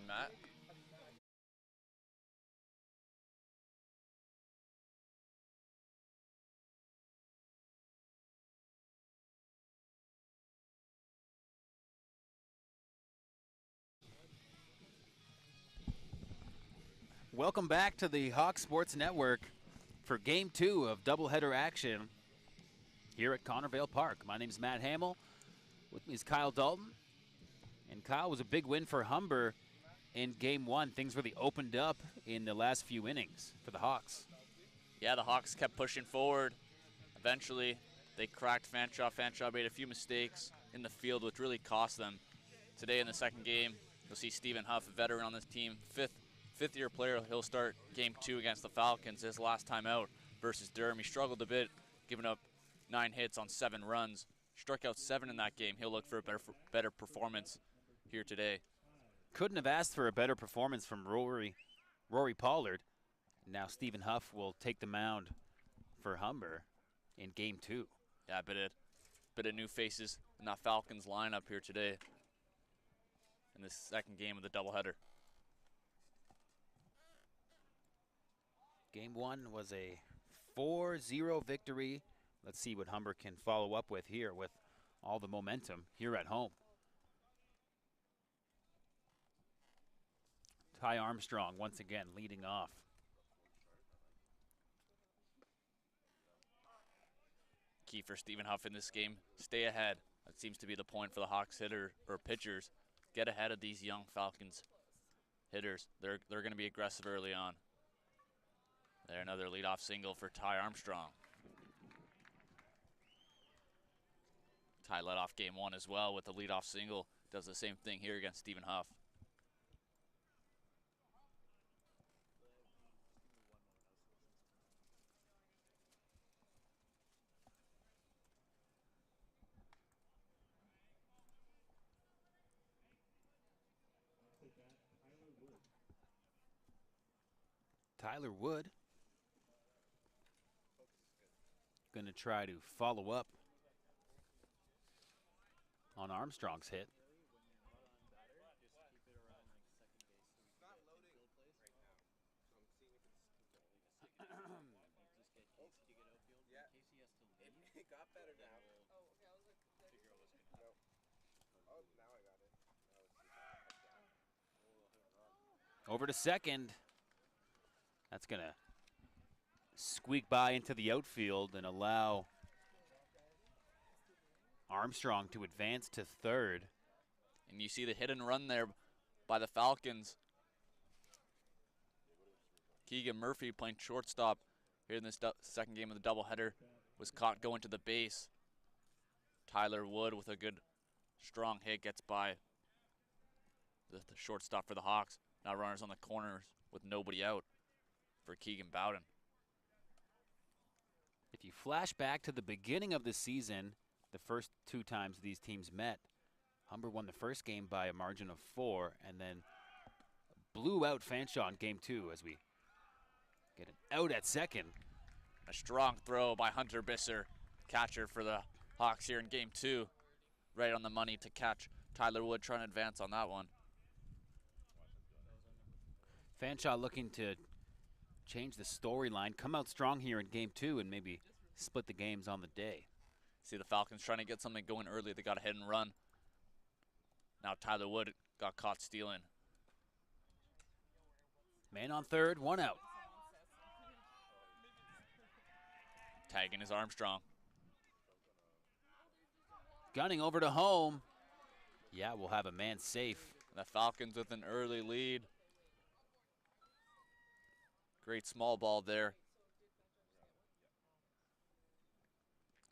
Matt. Welcome back to the Hawk Sports Network for Game 2 of doubleheader action here at Connervale Park. My name's Matt Hamill. With me is Kyle Dalton. And Kyle, was a big win for Humber in Game 1. Things really opened up in the last few innings for the Hawks. Yeah, the Hawks kept pushing forward. Eventually, they cracked Fanshawe. Fanshawe made a few mistakes in the field, which really cost them. Today in the second game, you'll see Stephen Huff, a veteran on this team, fifth-year player. He'll start Game 2 against the Falcons, his last time out versus Durham. He struggled a bit, giving up 9 hits on 7 runs. Struck out 7 in that game. He'll look for a better performance here today. Couldn't have asked for a better performance from Rory Pollard. Now Stephen Huff will take the mound for Humber in Game 2. Yeah, a bit of new faces in that Falcons lineup here today in the second game of the doubleheader. Game 1 was a 4-0 victory. Let's see what Humber can follow up with here with all the momentum here at home. Ty Armstrong once again leading off. Key for Stephen Huff in this game, stay ahead. That seems to be the point for the Hawks pitchers. Get ahead of these young Falcons hitters. They're going to be aggressive early on. There, another leadoff single for Ty Armstrong. Ty led off Game 1 as well with the leadoff single. Does the same thing here against Stephen Huff. Tyler Wood going to try to follow up on Armstrong's hit. It got better now. Oh, okay. I was like, figure out what's going to happen. Oh, now I got it. Over to second. That's going to squeak by into the outfield and allow Armstrong to advance to third. And you see the hit and run there by the Falcons. Keegan Murphy playing shortstop here in this second game of the doubleheader was caught going to the base. Tyler Wood with a good strong hit gets by the shortstop for the Hawks. Now runners on the corners with nobody out for Keegan Bowden. If you flash back to the beginning of the season, the first 2 times these teams met, Humber won the first game by a margin of 4 and then blew out Fanshawe in Game 2 as we get it out at second. A strong throw by Hunter Bisser, catcher for the Hawks here in Game 2. Right on the money to catch Tyler Wood, trying to advance on that one. Fanshawe looking to change the storyline, come out strong here in Game 2 and maybe split the games on the day. See the Falcons trying to get something going early. They got a hit and run. Now Tyler Wood got caught stealing. Man on third, 1 out. Tagging is Armstrong. Gunning over to home. Yeah, we'll have a man safe. The Falcons with an early lead. Great small ball there.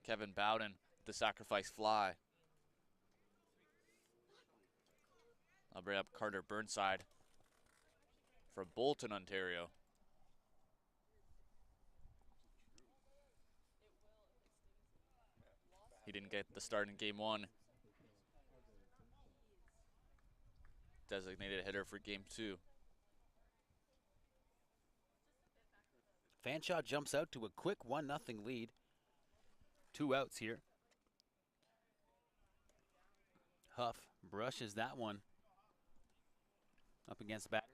Kevin Bowden, the sacrifice fly. I'll bring up Carter Burnside from Bolton, Ontario. He didn't get the start in Game 1. Designated hitter for Game 2. Fanshawe jumps out to a quick 1-0 lead. 2 outs here. Huff brushes that one up against batter.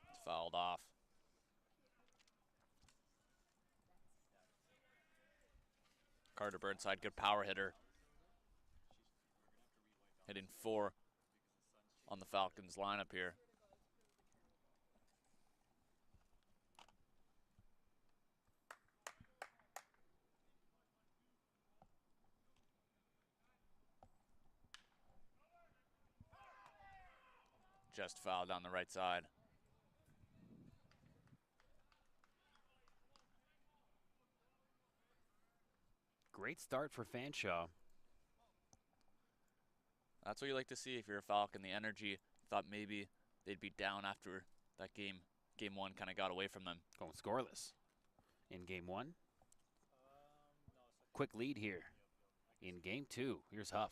It's fouled off. Carter Burnside, good power hitter. Hitting 4 on the Falcons lineup here. Just fouled on the right side. Great start for Fanshawe. That's what you like to see if you're a Falcon. The energy. Thought maybe they'd be down after that game. Game 1 kind of got away from them. Going scoreless in game 1. Quick lead here in game 2. Here's Huff.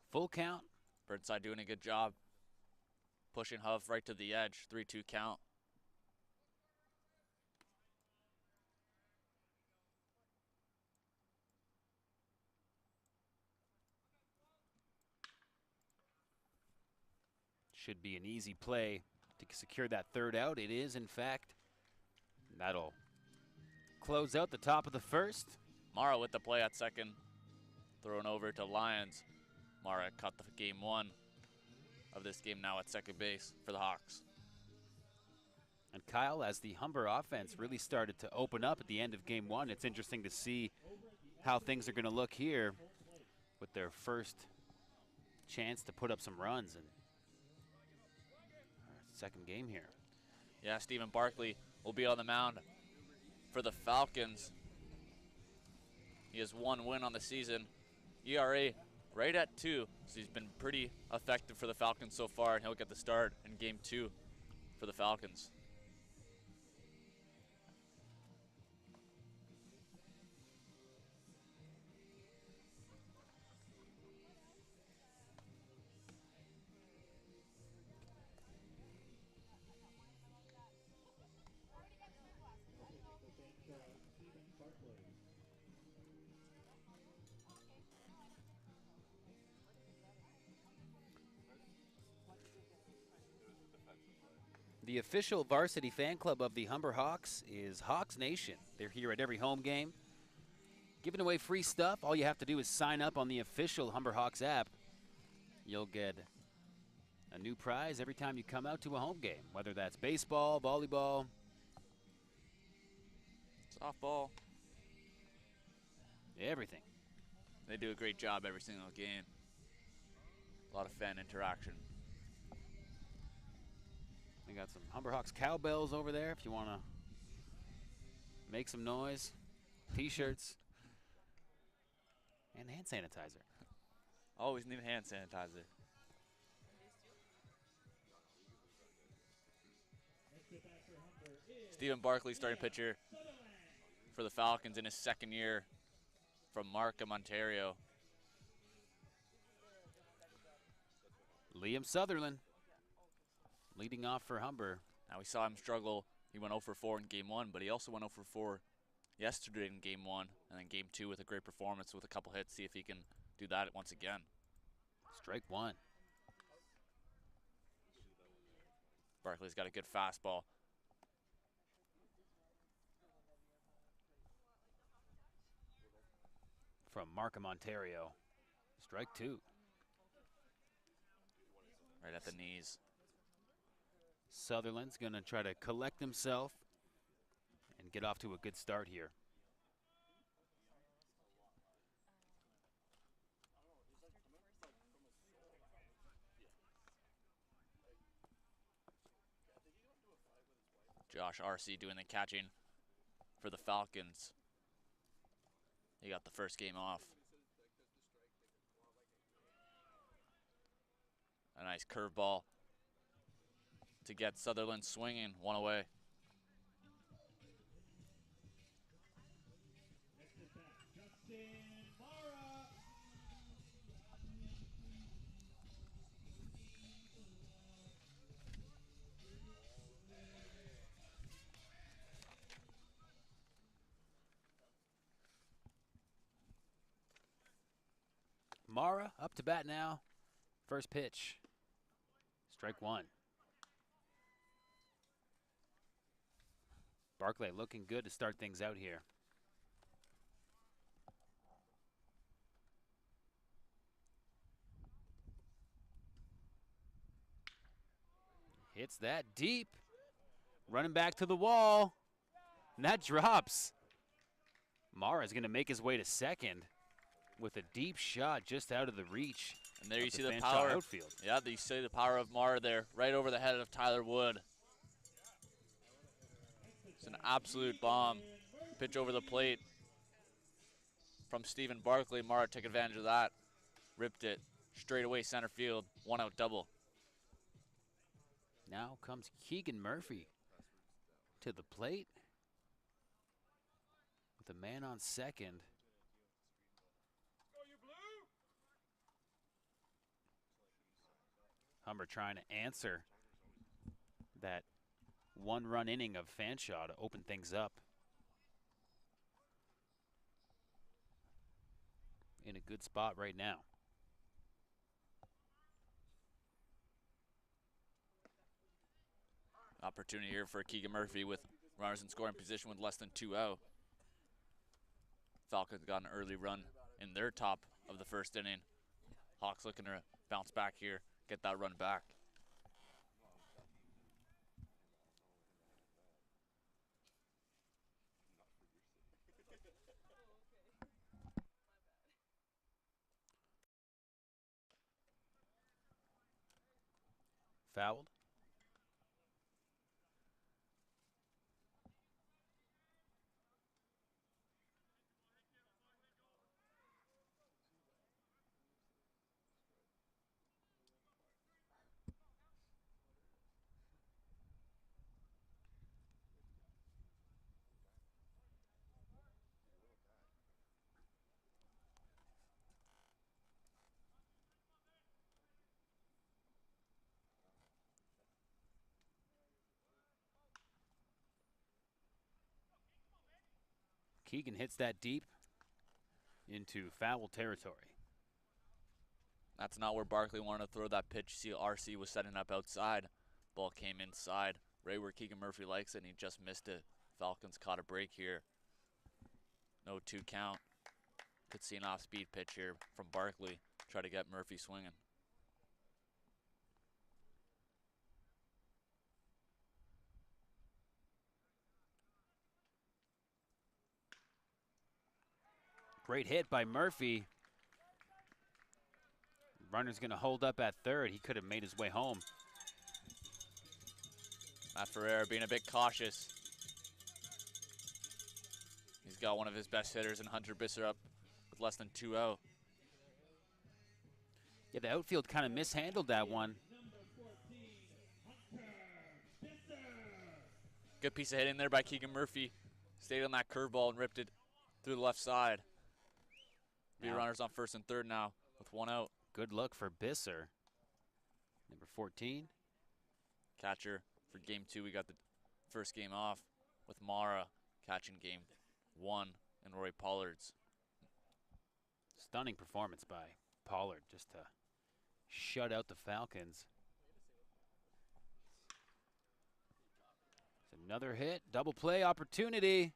Full count. Burnside doing a good job. Pushing Huff right to the edge. 3-2 count. Should be an easy play to secure that third out. It is, in fact. That'll close out the top of the first. Mara with the play at second. Thrown over to Lions. Mara caught the game 1 of this game now at second base for the Hawks. And Kyle, as the Humber offense really started to open up at the end of game 1, it's interesting to see how things are going to look here with their first chance to put up some runs in our second game here. Yeah, Stephen Barkley will be on the mound for the Falcons. He has 1 win on the season. ERA right at 2, so he's been pretty effective for the Falcons so far, and he'll get the start in game 2 for the Falcons. The official varsity fan club of the Humber Hawks is Hawks Nation. They're here at every home game, giving away free stuff. All you have to do is sign up on the official Humber Hawks app. You'll get a new prize every time you come out to a home game, whether that's baseball, volleyball, softball, everything. They do a great job every single game. A lot of fan interaction. We got some Humber Hawks cowbells over there if you want to make some noise. T-shirts. And hand sanitizer. Always need hand sanitizer. Stephen Barkley, starting pitcher for the Falcons in his second year from Markham, Ontario. Liam Sutherland leading off for Humber. Now we saw him struggle. He went 0 for 4 in game 1, but he also went 0 for 4 yesterday in game 1, and then game 2 with a great performance with a couple hits. See if he can do that once again. Strike 1. Barkley's got a good fastball. From Markham, Ontario. Strike 2. Right at the knees. Sutherland's going to try to collect himself and get off to a good start here. Josh Arce doing the catching for the Falcons. He got the first game off. A nice curveball to get Sutherland swinging, one away. Mara up to bat now. First pitch. Strike one. Barclay looking good to start things out here. Hits that deep. Running back to the wall. And that drops. Mara's going to make his way to second with a deep shot just out of the reach. And there you see the Fanshawe power. Outfield. Yeah, you see the power of Mara there, right over the head of Tyler Wood. It's an absolute bomb. Pitch over the plate from Stephen Barkley. Mara took advantage of that. Ripped it straight away center field. 1-out double. Now comes Keegan Murphy to the plate with a man on second. Humber trying to answer that one-run inning of Fanshawe to open things up. In a good spot right now. Opportunity here for Keegan Murphy with runners in scoring position with less than 2 out. Falcons got an early run in their top of the first inning. Hawks looking to bounce back here, get that run back. Fouled. Keegan hits that deep into foul territory. That's not where Barkley wanted to throw that pitch. You see RC was setting up outside. Ball came inside, right where Keegan Murphy likes it, and he just missed it. Falcons caught a break here. No 2 count. Could see an off-speed pitch here from Barkley. Try to get Murphy swinging. Great hit by Murphy. Runner's going to hold up at third. He could have made his way home. Matt Ferreira being a bit cautious. He's got one of his best hitters in Hunter Bisser up with less than 2 out. Yeah, the outfield kind of mishandled that one. Good piece of hitting there by Keegan Murphy. Stayed on that curveball and ripped it through the left side. Be runners on first and third now with 1 out. Good luck for Bisser. Number 14. Catcher for game 2. We got the first game off with Mara catching game 1 and Roy Pollard's. Stunning performance by Pollard just to shut out the Falcons. It's another hit, double play opportunity.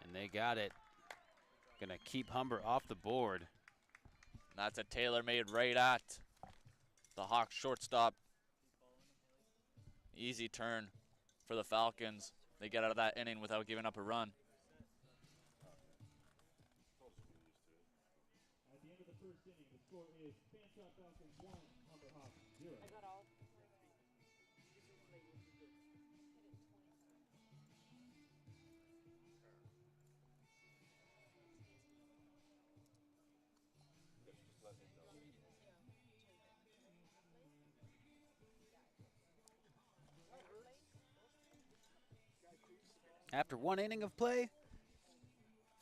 And they got it. Gonna keep Humber off the board. That's a tailor-made right at the Hawks shortstop. Easy turn for the Falcons. They get out of that inning without giving up a run. At the end of the first inning, the score is Fanshawe Falcons 1, Humber Hawks 0. I got all. After 1 inning of play,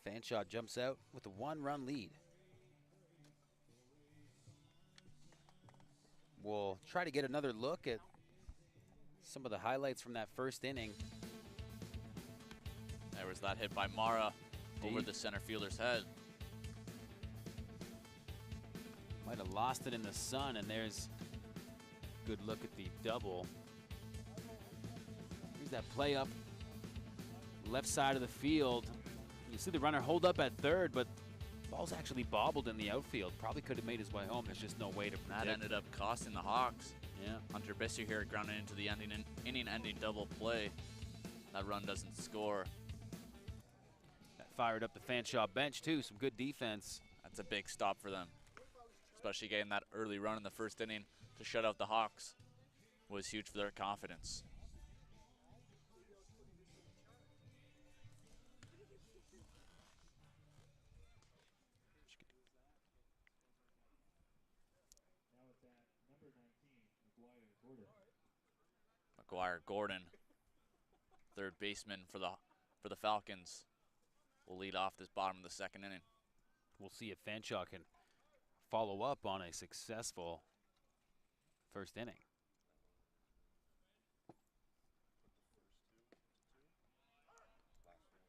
Fanshawe jumps out with a 1-run lead. We'll try to get another look at some of the highlights from that first inning. There was that hit by Mara over Deep. the center fielder's head. Might have lost it in the sun, and there's a good look at the double. Here's that play up left side of the field. You see the runner hold up at third, but ball's actually bobbled in the outfield. Probably could have made his way home. There's just no way to predict. That ended up costing the Hawks. Yeah. Hunter Bisser here grounded into the inning-ending double play. That run doesn't score. That fired up the Fanshawe bench, too. Some good defense. That's a big stop for them. Especially getting that early run in the first inning to shut out the Hawks was huge for their confidence. Now it's at number 19, McGuire Gordon. McGuire Gordon, third baseman for the Falcons, will lead off this bottom of the second inning. We'll see if Fanshawe can follow up on a successful first inning.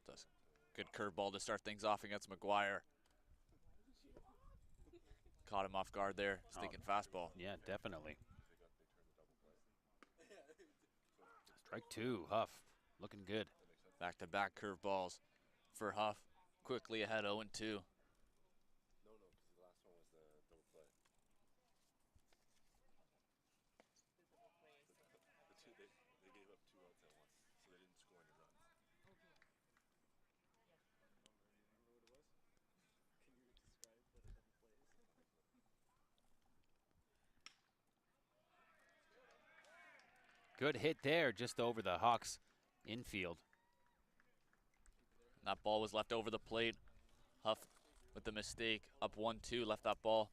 Does good curveball to start things off against McGuire. Caught him off guard there, stinking fastball. Yeah, definitely. Strike 2, Huff, looking good. Back-to-back curveballs for Huff. Quickly ahead 0-2. Good hit there, just over the Hawks infield. That ball was left over the plate. Huff with the mistake, up 1-2, left that ball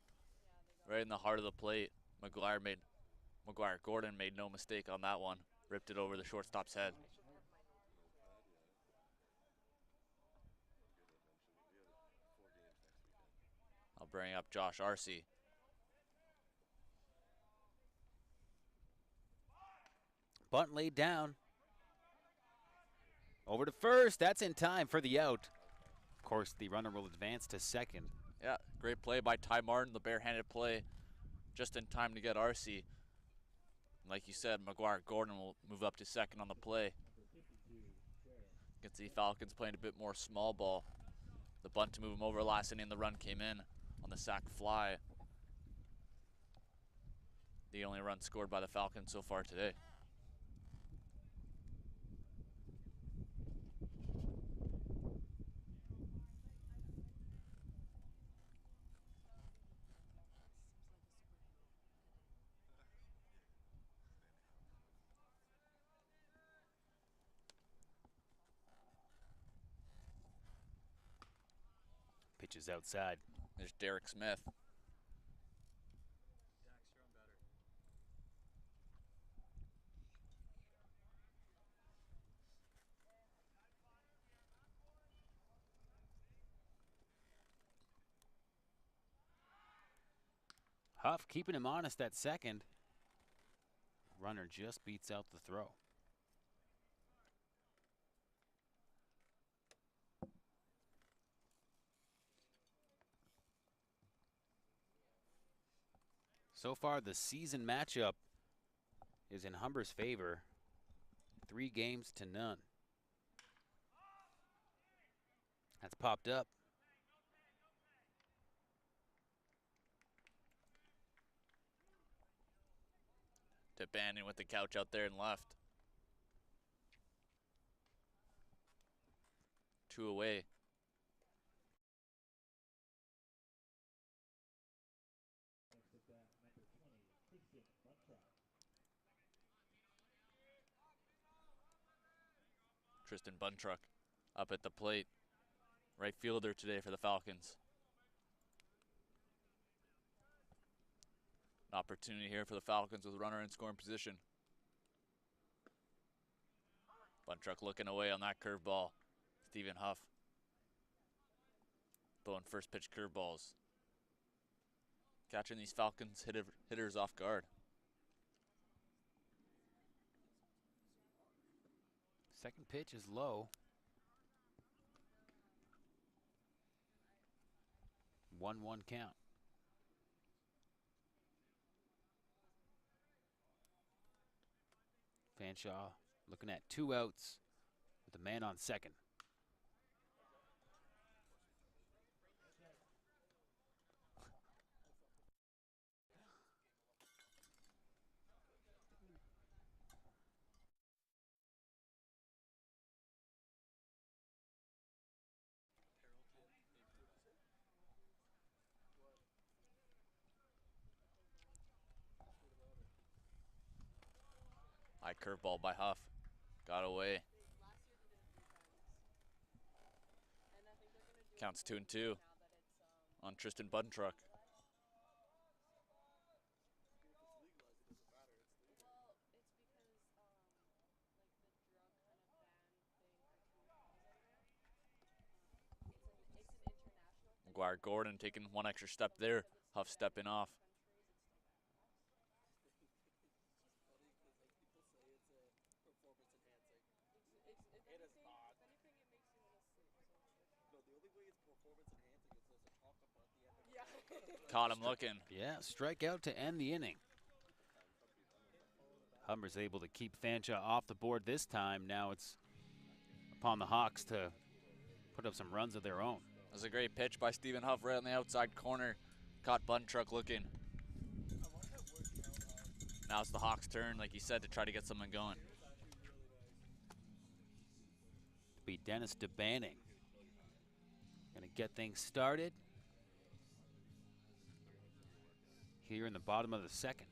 right in the heart of the plate. McGuire Gordon made no mistake on that one. Ripped it over the shortstop's head. I'll bring up Josh Arce. Bunt laid down. Over to first. That's in time for the out. Of course, the runner will advance to second. Yeah, great play by Ty Martin, the barehanded play. Just in time to get Arce. Like you said, McGuire Gordon will move up to second on the play. You can see Falcons playing a bit more small ball. The bunt to move him over last inning, the run came in on the sac fly. The only run scored by the Falcons so far today. Pitches outside. There's Derek Smith. Huff keeping him honest at second. Runner just beats out the throw. So far, the season matchup is in Humber's favor. 3 games to none. That's popped up. To Bannon with the couch out there and left. 2 away. Next at bat, number 20, Tristan Buntrock. Tristan Buntrock up at the plate. Right fielder today for the Falcons. An opportunity here for the Falcons with runner in scoring position. Buntruck looking away on that curveball. Stephen Huff throwing first pitch curveballs. Catching these Falcons hitters off guard. Second pitch is low. 1-1 count. Fanshawe looking at 2 outs with a man on second. High curveball by Huff. Got away. Counts 2-2 on Tristan Buntruck. McGuire Gordon taking one extra step there. Huff stepping off. Caught him looking. Yeah, strikeout to end the inning. Humber's able to keep Fanshawe off the board this time. Now it's upon the Hawks to put up some runs of their own. That was a great pitch by Stephen Huff right on the outside corner. Caught Buntruck looking. Now it's the Hawks' turn, like you said, to try to get something going. Be Dennis DeBanning. Gonna get things started here in the bottom of the second.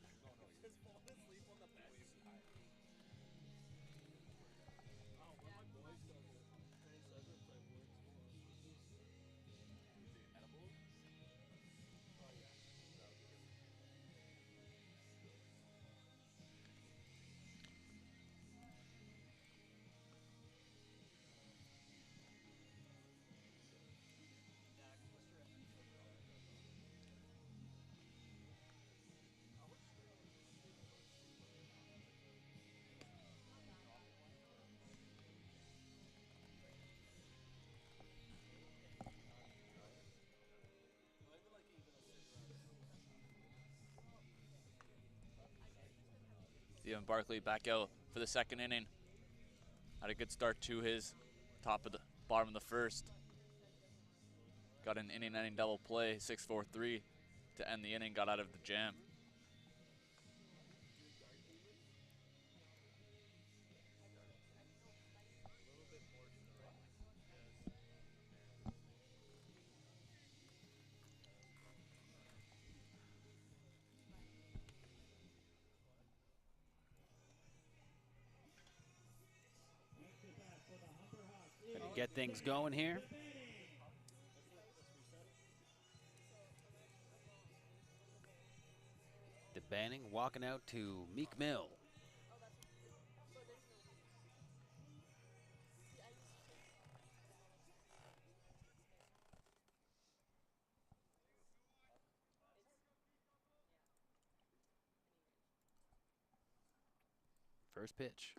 Stephen Barkley back out for the second inning. Had a good start to his bottom of the first. Got an inning-ending double play, 6-4-3 to end the inning. Got out of the jam. Gonna get things going here. DeBanning walking out to Meek Mill. First pitch.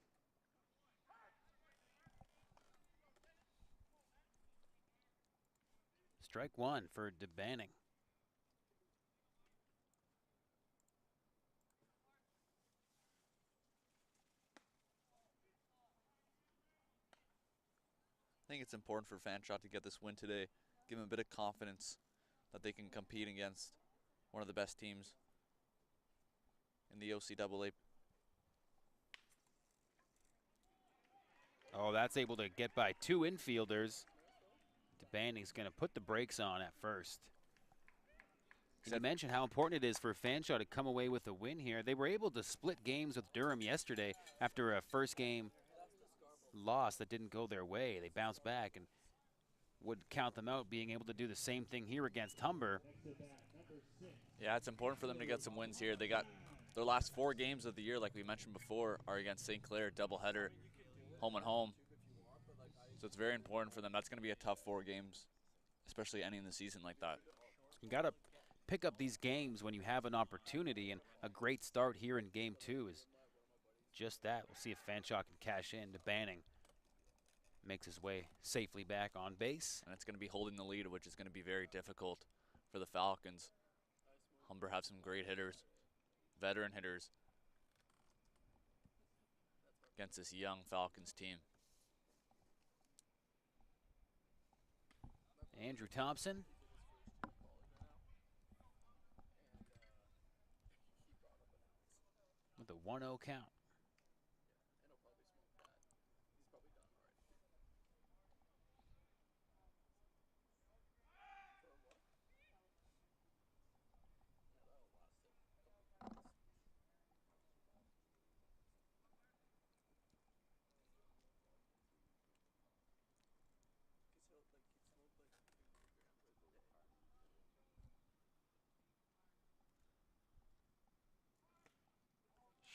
Strike one for DeBanning. I think it's important for Fanshawe to get this win today. Give them a bit of confidence that they can compete against one of the best teams in the OCAA. Oh, that's able to get by 2 infielders. DeBanning's going to put the brakes on at first. You mentioned how important it is for Fanshawe to come away with a win here. They were able to split games with Durham yesterday after a first game loss that didn't go their way. They bounced back and would count them out, being able to do the same thing here against Humber. Yeah, it's important for them to get some wins here. They got their last 4 games of the year, like we mentioned before, are against St. Clair, doubleheader. home and home. So it's very important for them. That's going to be a tough 4 games, especially ending the season like that. You got to pick up these games when you have an opportunity, and a great start here in game 2 is just that. We'll see if Fanshawe can cash in. DeBanning makes his way safely back on base. And it's going to be holding the lead, which is going to be very difficult for the Falcons. Humber have some great hitters, veteran hitters, against this young Falcons team. Andrew Thompson. With a 1-0 count.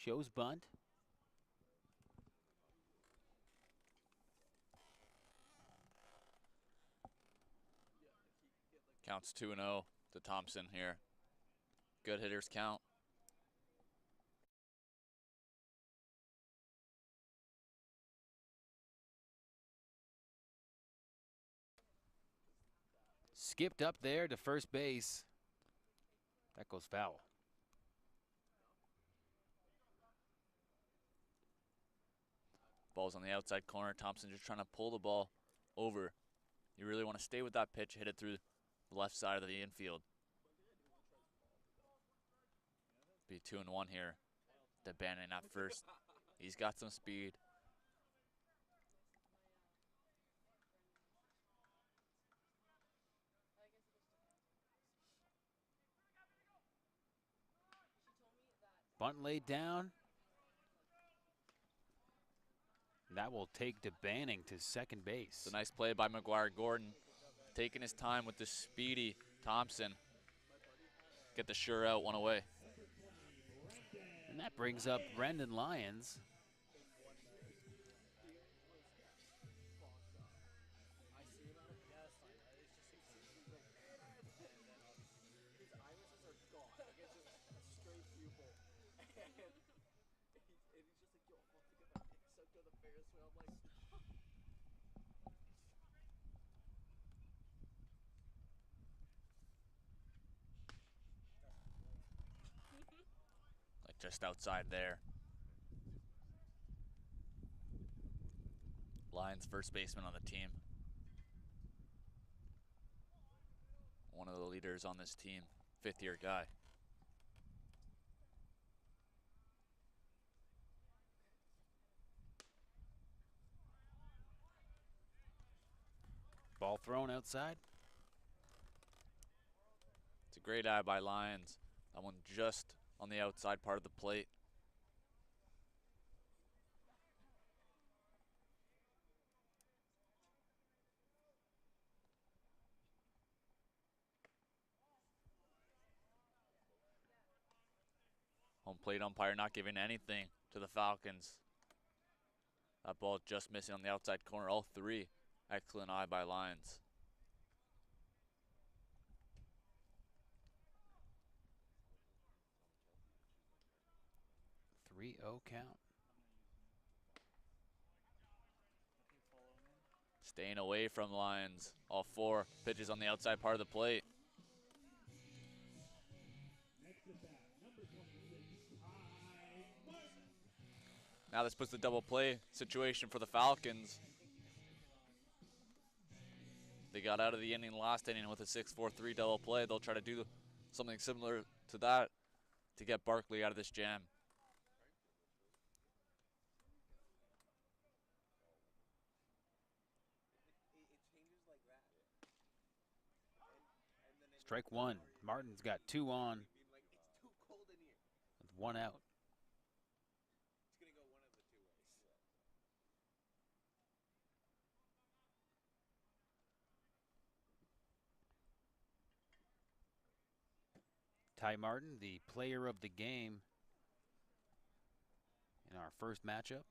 Shows bunt. Counts 2-0 to Thompson here. Good hitters count. Skipped up there to first base. That goes foul. Ball's on the outside corner. Thompson just trying to pull the ball over. You really want to stay with that pitch, hit it through the left side of the infield. Be 2-1 here. DeBanning at first. He's got some speed. Bunt laid down. That will take DeBanning to second base. It's a nice play by McGuire Gordon. Taking his time with the speedy Thompson. Get the sure out, 1 away. And that brings up Brendan Lyons. Like just outside there. Lyons, first baseman on the team. One of the leaders on this team, 5th-year guy. Ball thrown outside. It's a great eye by Lyons. That one just on the outside part of the plate. Home plate umpire not giving anything to the Falcons. That ball just missing on the outside corner, all 3. Excellent eye by Lyons. .30 count. Staying away from Lyons. All 4 pitches on the outside part of the plate. Now this puts the double play situation for the Falcons. They got out of the inning last inning with a 6-4-3 double play. They'll try to do something similar to that to get Barkley out of this jam. Strike 1. Martin's got 2 on with 1 out. Ty Martin, the player of the game in our first matchup.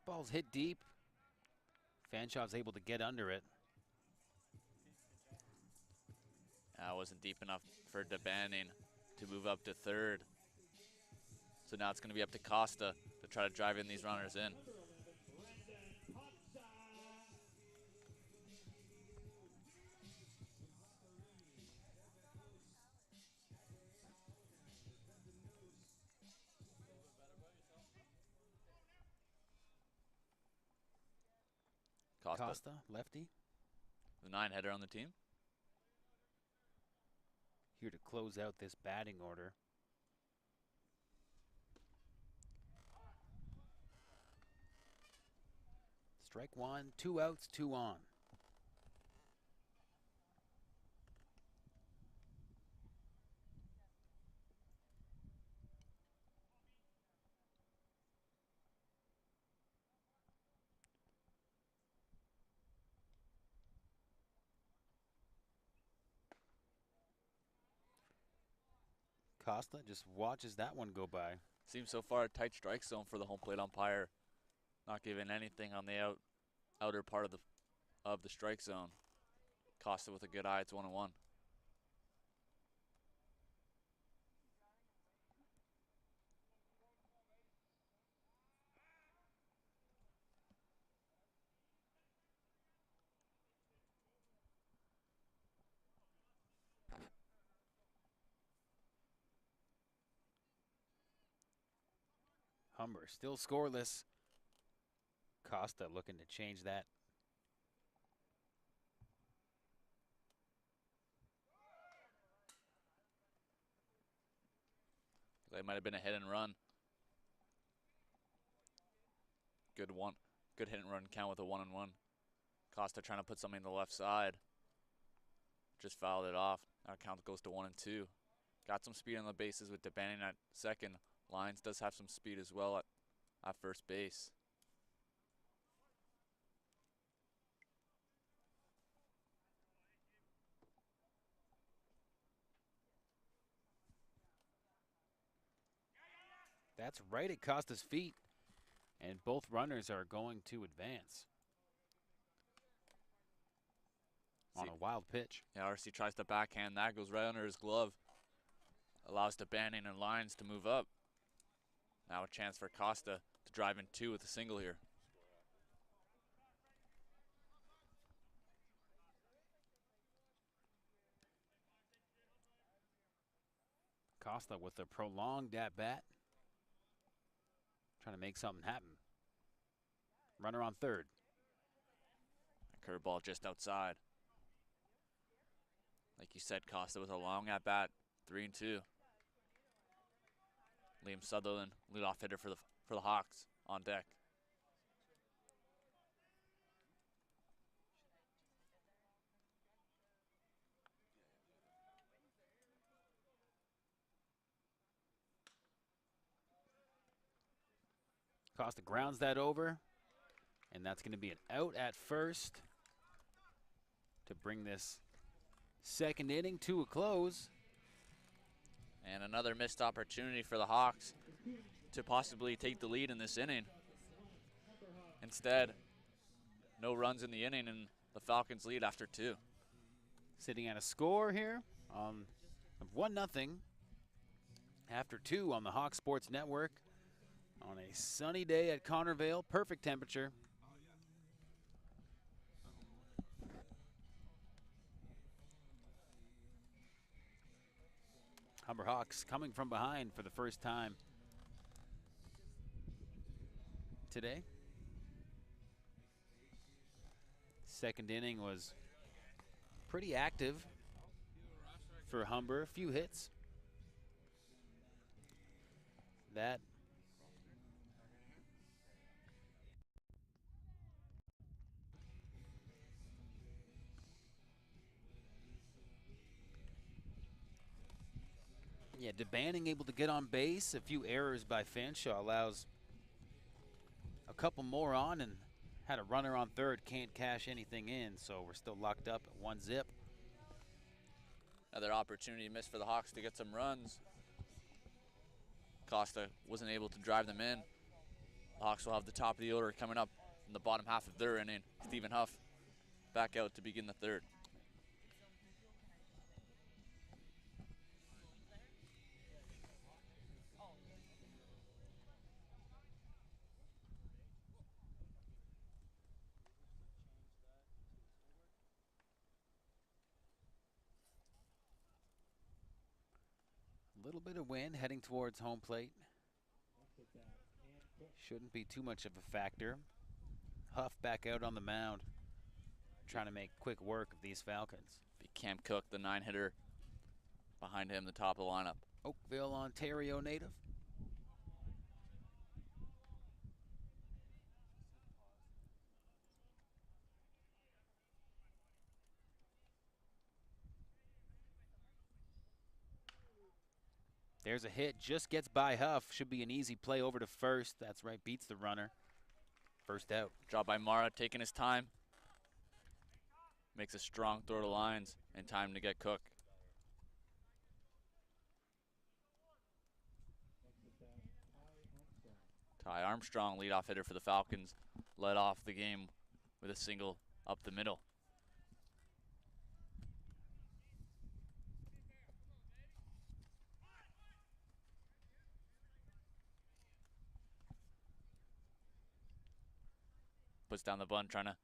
ball's hit deep. Fanshawe's able to get under it. That wasn't deep enough for DeBanning to move up to third. So now it's going to be up to Costa to try to drive in these runners in. Costa, lefty. The 9-header on the team. Here to close out this batting order. Strike one, 2 outs, 2 on. Costa just watches that one go by. Seems so far a tight strike zone for the home plate umpire. Not giving anything on the outer part of the strike zone. Costa with a good eye. It's 1-1. Humber still scoreless. Costa looking to change that. That might have been a hit and run. Good hit and run count with a 1-1. Costa trying to put something to the left side. Just fouled it off. Now count goes to 1-2. Got some speed on the bases with DeBanning at second. Lyons does have some speed as well at first base. That's right at Costa's feet. And both runners are going to advance. On a wild pitch. Yeah, RC tries to backhand. That goes right under his glove. Allows DeBanning and Lyons to move up. Now a chance for Costa to drive in 2 with a single here. Costa with a prolonged at-bat. Trying to make something happen. Runner on third. Curveball just outside. Like you said, Costa with a long at-bat, 3-2. Liam Sutherland, leadoff hitter for the Hawks, on deck. Costa grounds that over, and that's going to be an out at first to bring this second inning to a close. And another missed opportunity for the Hawks to possibly take the lead in this inning. Instead, no runs in the inning, and the Falcons lead after 2. Sitting at a score here of 1-0 after 2 on the Hawk Sports Network on a sunny day at Connervale. Perfect temperature. Humber Hawks coming from behind for the first time today. Second inning was pretty active for Humber. A few hits. That yeah, DeBanning able to get on base. A few errors by Fanshawe allows a couple more on, and had a runner on third, can't cash anything in, so we're still locked up at 1-0. Another opportunity missed for the Hawks to get some runs. Costa wasn't able to drive them in. The Hawks will have the top of the order coming up in the bottom half of their inning. Stephen Huff back out to begin the third. A little bit of wind heading towards home plate. Shouldn't be too much of a factor. Huff back out on the mound, trying to make quick work of these Falcons. Be Cam Cook, the 9-hitter, behind him, the top of the lineup. Oakville, Ontario native. There's a hit, just gets by Huff. Should be an easy play over to first. That's right, beats the runner. First out. Job by Mara, taking his time. Makes a strong throw to lines and time to get Cook. Ty Armstrong, leadoff hitter for the Falcons, led off the game with a single up the middle. Puts down the bunt, trying to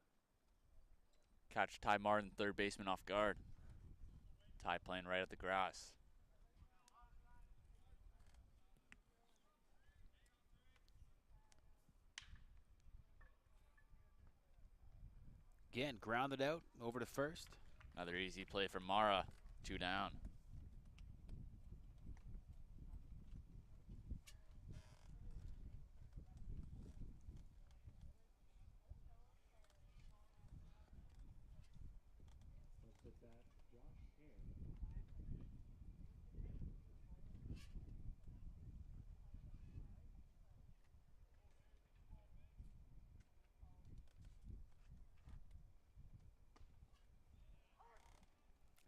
catch Ty Martin, third baseman, off guard. Ty playing right at the grass. Again, grounded out, over to first. Another easy play from Mara, 2 down.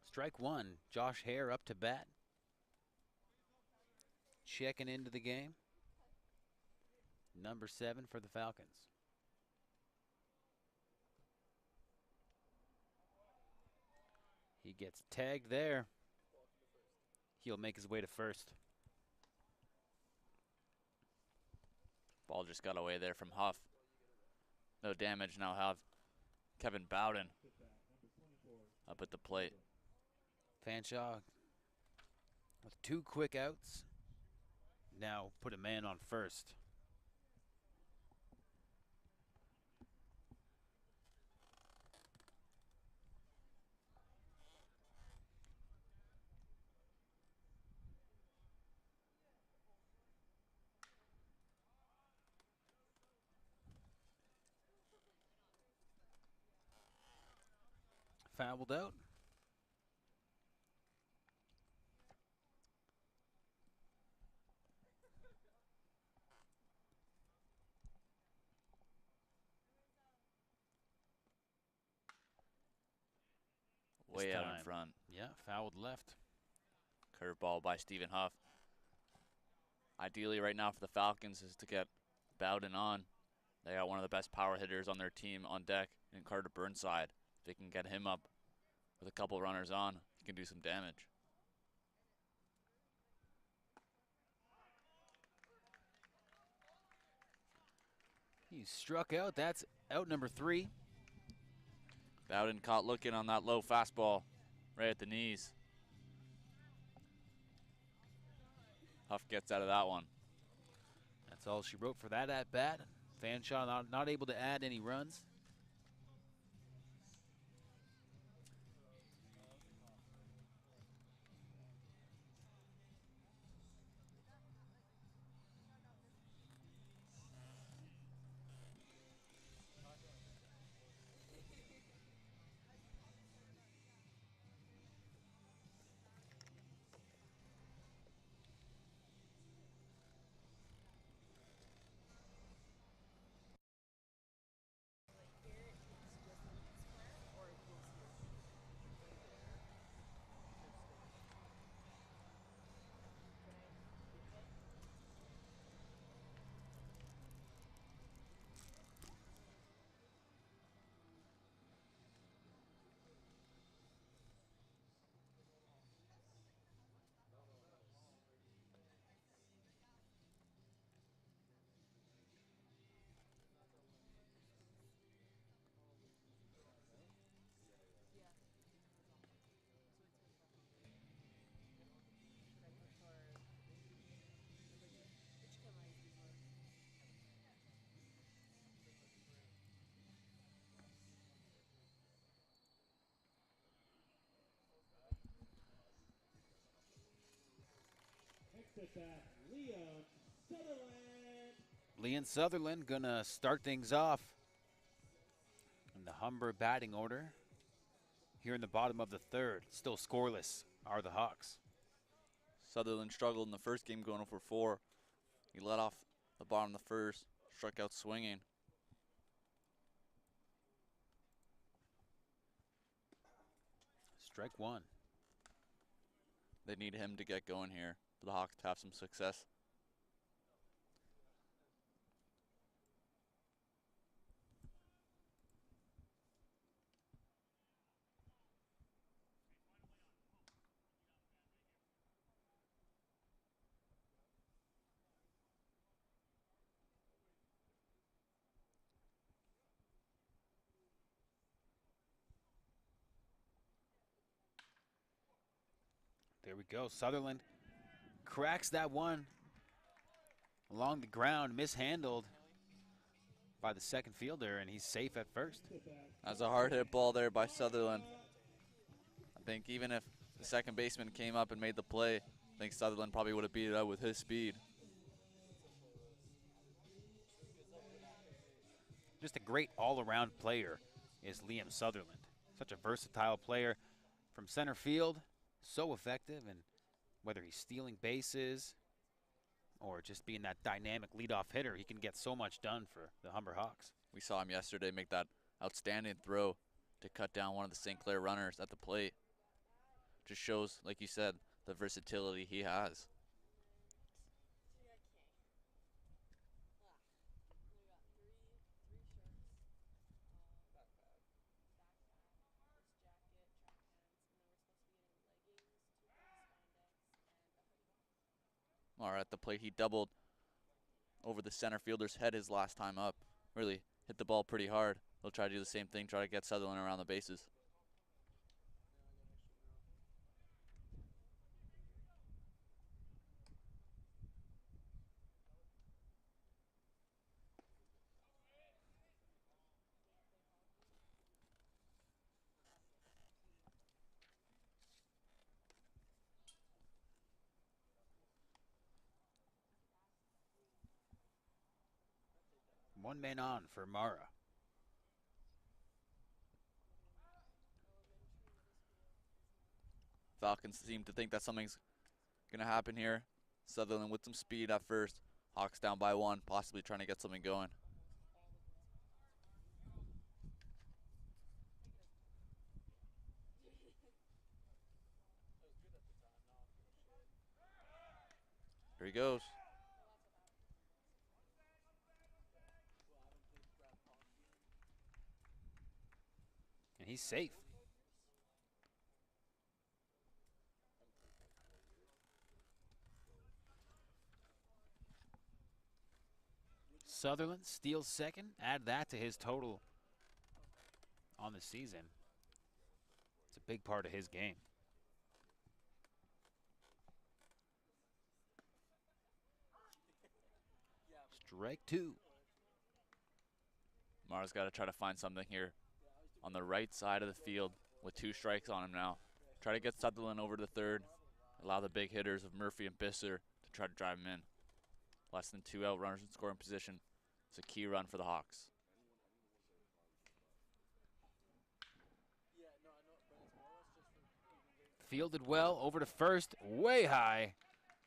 Strike one, Josh Hare up to bat. Checking into the game. Number 7 for the Falcons. He gets tagged there. He'll make his way to first. Ball just got away there from Huff. No damage. Now have Kevin Bowden up at the plate. Fanshawe with 2 quick outs. Now put a man on first. Fouled out. Way out in front. Yeah, fouled left. Curveball by Stephen Huff. Ideally right now for the Falcons is to get Bowden on. They got one of the best power hitters on their team on deck in Carter Burnside. If they can get him up with a couple runners on, he can do some damage. He's struck out. That's out number 3. Bowden caught looking on that low fastball right at the knees. Huff gets out of that one. That's all she wrote for that at bat. Fanshawe not able to add any runs. sit back, Liam Sutherland. Leon Sutherland gonna start things off in the Humber batting order. Here in the bottom of the third, still scoreless are the Hawks. Sutherland struggled in the first game going 0 for 4. He let off the bottom of the first, struck out swinging. Strike one. They need him to get going here for the Hawks to have some success. There we go. Sutherland cracks that one along the ground, mishandled by the second fielder, and he's safe at first. That's a hard hit ball there by Sutherland. I think even if the second baseman came up and made the play, I think Sutherland probably would have beat it out with his speed. Just a great all-around player is Liam Sutherland. Such a versatile player from center field, so effective, and whether he's stealing bases or just being that dynamic leadoff hitter, he can get so much done for the Humber Hawks. We saw him yesterday make that outstanding throw to cut down one of the St. Clair runners at the plate. Just shows, like you said, the versatility he has. All right, at the plate, he doubled over the center fielder's head his last time up. Really hit the ball pretty hard. He'll try to do the same thing, try to get Sutherland around the bases. One man on for Mara. Falcons seem to think that something's going to happen here. Sutherland with some speed at first. Hawks down by 1, possibly trying to get something going. Here he goes. And he's safe. Sutherland steals second. Add that to his total on the season. It's a big part of his game. Strike two. Mara's got to try to find something here on the right side of the field with 2 strikes on him now. Try to get Sutherland over to third. Allow the big hitters of Murphy and Bisser to try to drive him in. Less than 2 out, runners in scoring position. It's a key run for the Hawks. Fielded well over to first, way high.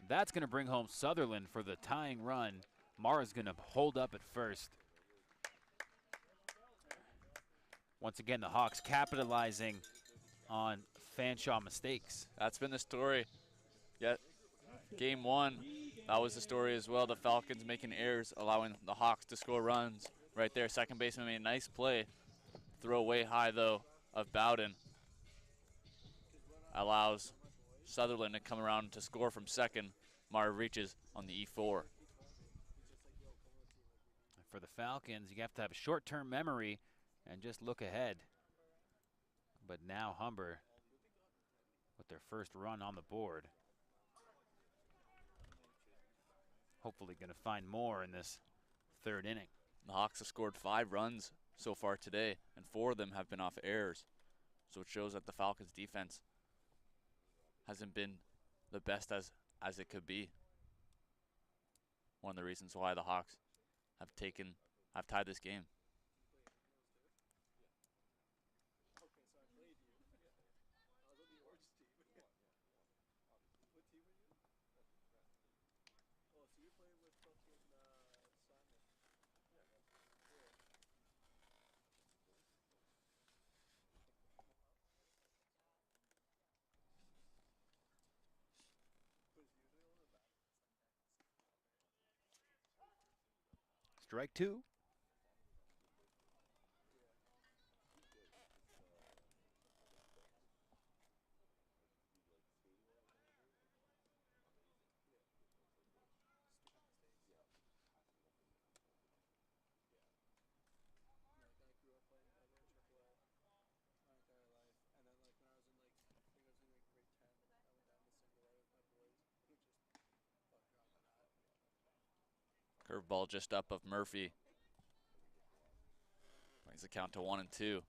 That's going to bring home Sutherland for the tying run. Mara's going to hold up at first. Once again, the Hawks capitalizing on Fanshawe mistakes. That's been the story. Yet, game 1, that was the story as well. The Falcons making errors, allowing the Hawks to score runs. Right there, second baseman made a nice play. Throw way high, though, of Bowden. Allows Sutherland to come around to score from second. Mara reaches on the E4. For the Falcons, you have to have a short-term memory and just look ahead. But now Humber with their first run on the board. Hopefully going to find more in this third inning. The Hawks have scored 5 runs so far today, and 4 of them have been off errors. So it shows that the Falcons' defense hasn't been the best as it could be. one of the reasons why the Hawks have tied this game. Okay, so I played you. I was on the orange team. What team were you? Oh, so you're playing with fucking Simon. Yeah. But it's usually on the back. Strike two. Like I grew up playing ever in AAA my entire life, and then like when I was in like I think I was in like grade 10, I went down to single A with my boys, who just fuck dropping that. Curveball just up of Murphy. Brings the count to 1-2.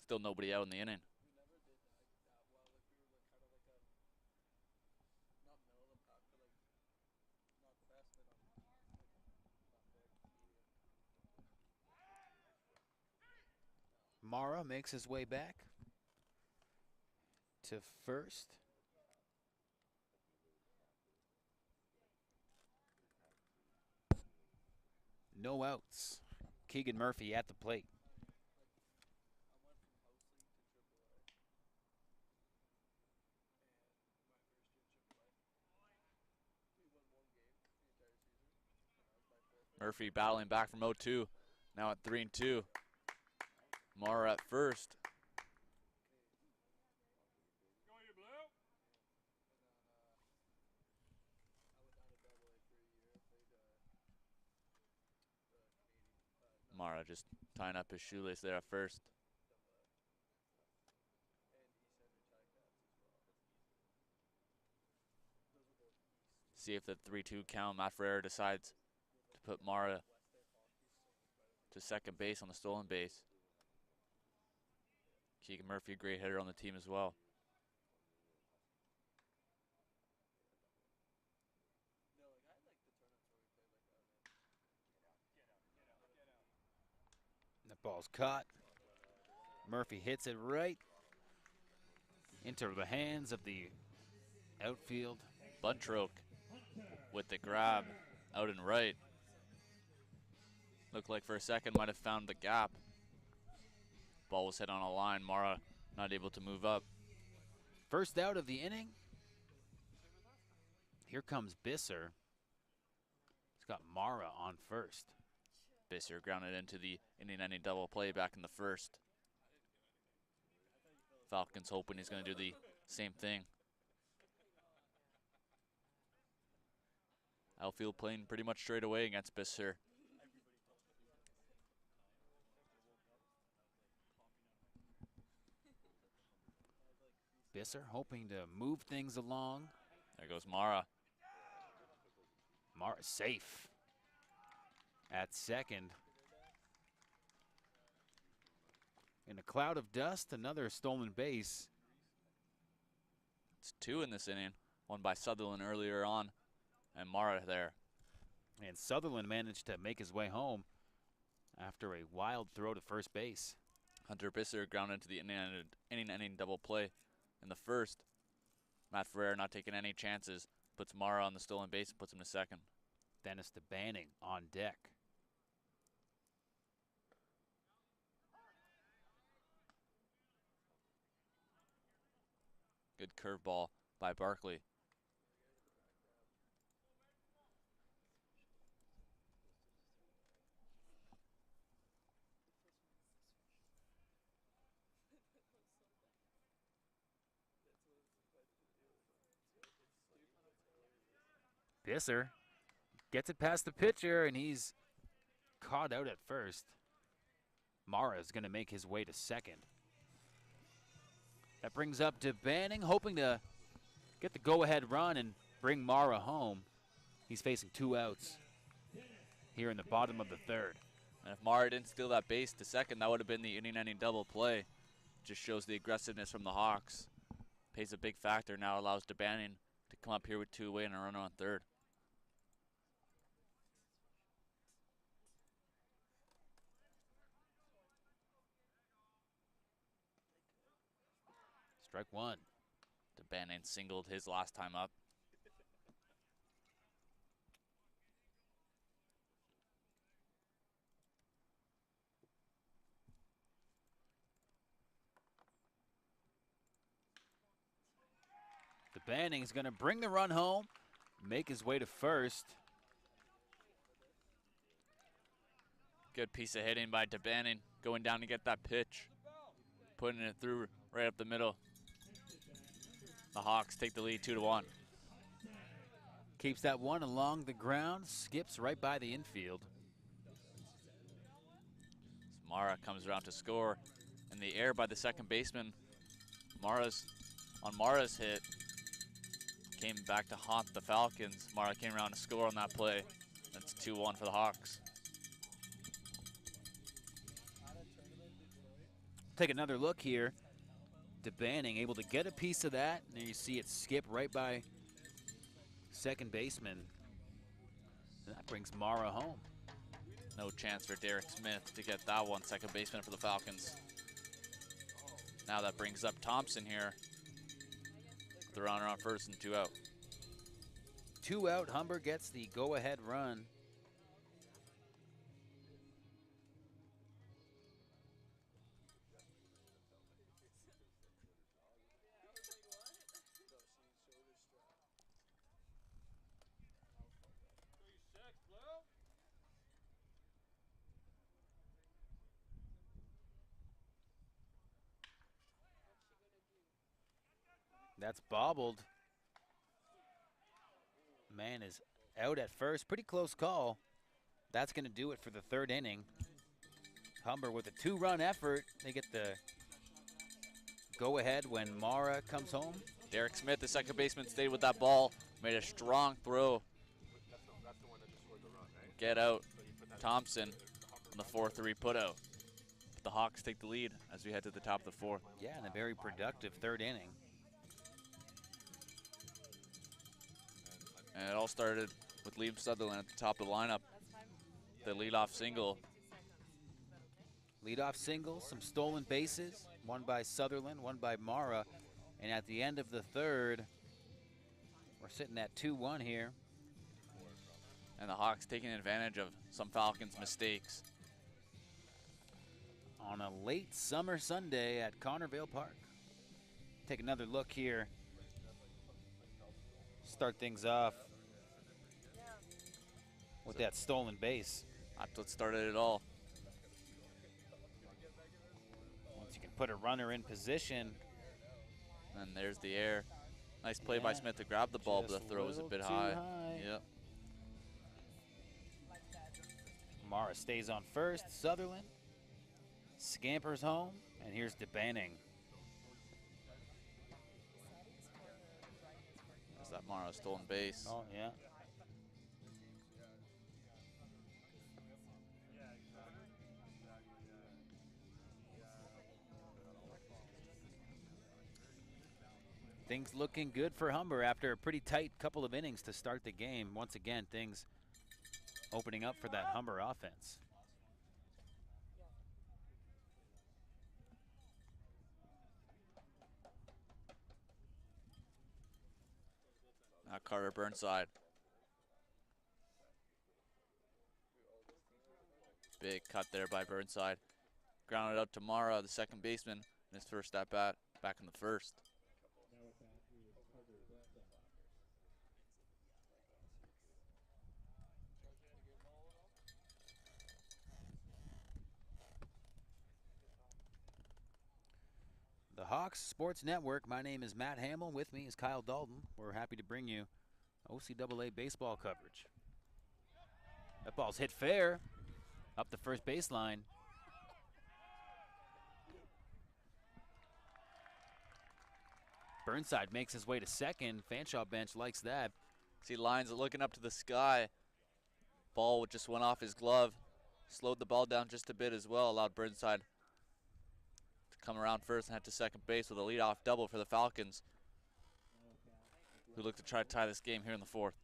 Still nobody out in the inning. We never did that well. Like we were like kind of like a not middle of the pack, but like not the best, but like not big, medium. Mara makes his way back to first. No outs. Keegan Murphy at the plate. I went from house league to AAA, and my first year in AAA, we won one game the entire season, and that was my forfeit. Murphy battling back from 0-2. Now at 3-2. Mara at first. Go you blue. And then I went down to AA for a year. Played the Canadian. Mara just tying up his shoelace there at first. And East Central Ticats as well. Those are both East. See if the 3-2 count. Matt Ferrer decides to put Mara West End hockey is so much better than to second base on the stolen base. Keegan Murphy, a great hitter on the team as well. no, like I like the tournaments where we played like that, man. The ball's caught. Murphy hits it right into the hands of the outfield. Buntroke with the grab out and right. Looked like for a second might have found the gap. Ball was hit on a line. Mara not able to move up. First out of the inning. Here comes Bisser. He's got Mara on first. Bisser grounded into the inning-ending double play back in the first. Falcons hoping he's going to do the same thing. Outfield playing pretty much straight away against Bisser. Bisser hoping to move things along. There goes Mara. Mara safe at second. In a cloud of dust, another stolen base. It's two in this inning. One by Sutherland earlier on, and Mara there. And Sutherland managed to make his way home after a wild throw to first base. Hunter Bisser grounded into the inning-ending double play in the first. Matt Ferrer not taking any chances. Puts Mara on the stolen base and puts him to second. Dennis DeBanning on deck. Good curveball by Barkley. Bisser gets it past the pitcher, and he's caught out at first. Mara is going to make his way to second. That brings up DeBanning, hoping to get the go-ahead run and bring Mara home. He's facing two outs here in the bottom of the third. And if Mara didn't steal that base to second, that would have been the inning-ending double play. Just shows the aggressiveness from the Hawks. Pays a big factor now, allows DeBanning to come up here with two away and a runner on third. Strike one. DeBannon singled his last time up. DeBanning's going to bring the run home, make his way to first. Good piece of hitting by DeBannon, going down to get that pitch, putting it through right up the middle. The Hawks take the lead 2-1. Keeps that one along the ground, skips right by the infield. Mara comes around to score in the air by the second baseman. Mara's hit came back to haunt the Falcons. Mara came around to score on that play. That's 2-1 for the Hawks. Take another look here. DeBanning able to get a piece of that. And you see it skip right by second baseman. And that brings Mara home. No chance for Derek Smith to get that one, second baseman for the Falcons. Now that brings up Thompson here. The runner on first and 2 out. 2 out, Humber gets the go-ahead run. That's bobbled. Man is out at first. Pretty close call. That's going to do it for the third inning. Humber with a 2-run effort. They get the go-ahead when Mara comes home. Derek Smith, the second baseman, stayed with that ball, made a strong throw. Get out Thompson on the 4-3 putout. The Hawks take the lead as we head to the top of the fourth. Yeah, and a very productive third inning. And it all started with Liam Sutherland at the top of the lineup. The leadoff single. Leadoff single, some stolen bases, one by Sutherland, one by Mara. And at the end of the third, we're sitting at 2-1 here. And the Hawks taking advantage of some Falcons' mistakes. On a late summer Sunday at Connervale Park. Take another look here. Start things off with that stolen base. That's what started it all. Once you can put a runner in position. And there's the air. Nice play by Smith to grab the ball, but the throw was a bit high. Yep. Mara stays on first. Sutherland scampers home, and here's DeBanning. Is that Mara stolen base? Oh, yeah. Things looking good for Humber after a pretty tight couple of innings to start the game. Once again, things opening up for that Humber offense. Now Carter Burnside. Big cut there by Burnside. Grounded out to Mara, the second baseman, in his first at bat, back in the first. Now with that is Carter Burnside. The Hawks Sports Network. My name is Matt Hamill. With me is Kyle Dalton. We're happy to bring you OCAA baseball coverage. That ball's hit fair up the first baseline. Burnside makes his way to second. Fanshawe bench likes that. See Lyons looking up to the sky. Ball just went off his glove. Slowed the ball down just a bit as well. Allowed Burnside to come around first and head to second base with a leadoff double for the Falcons, who look to try to tie this game here in the fourth.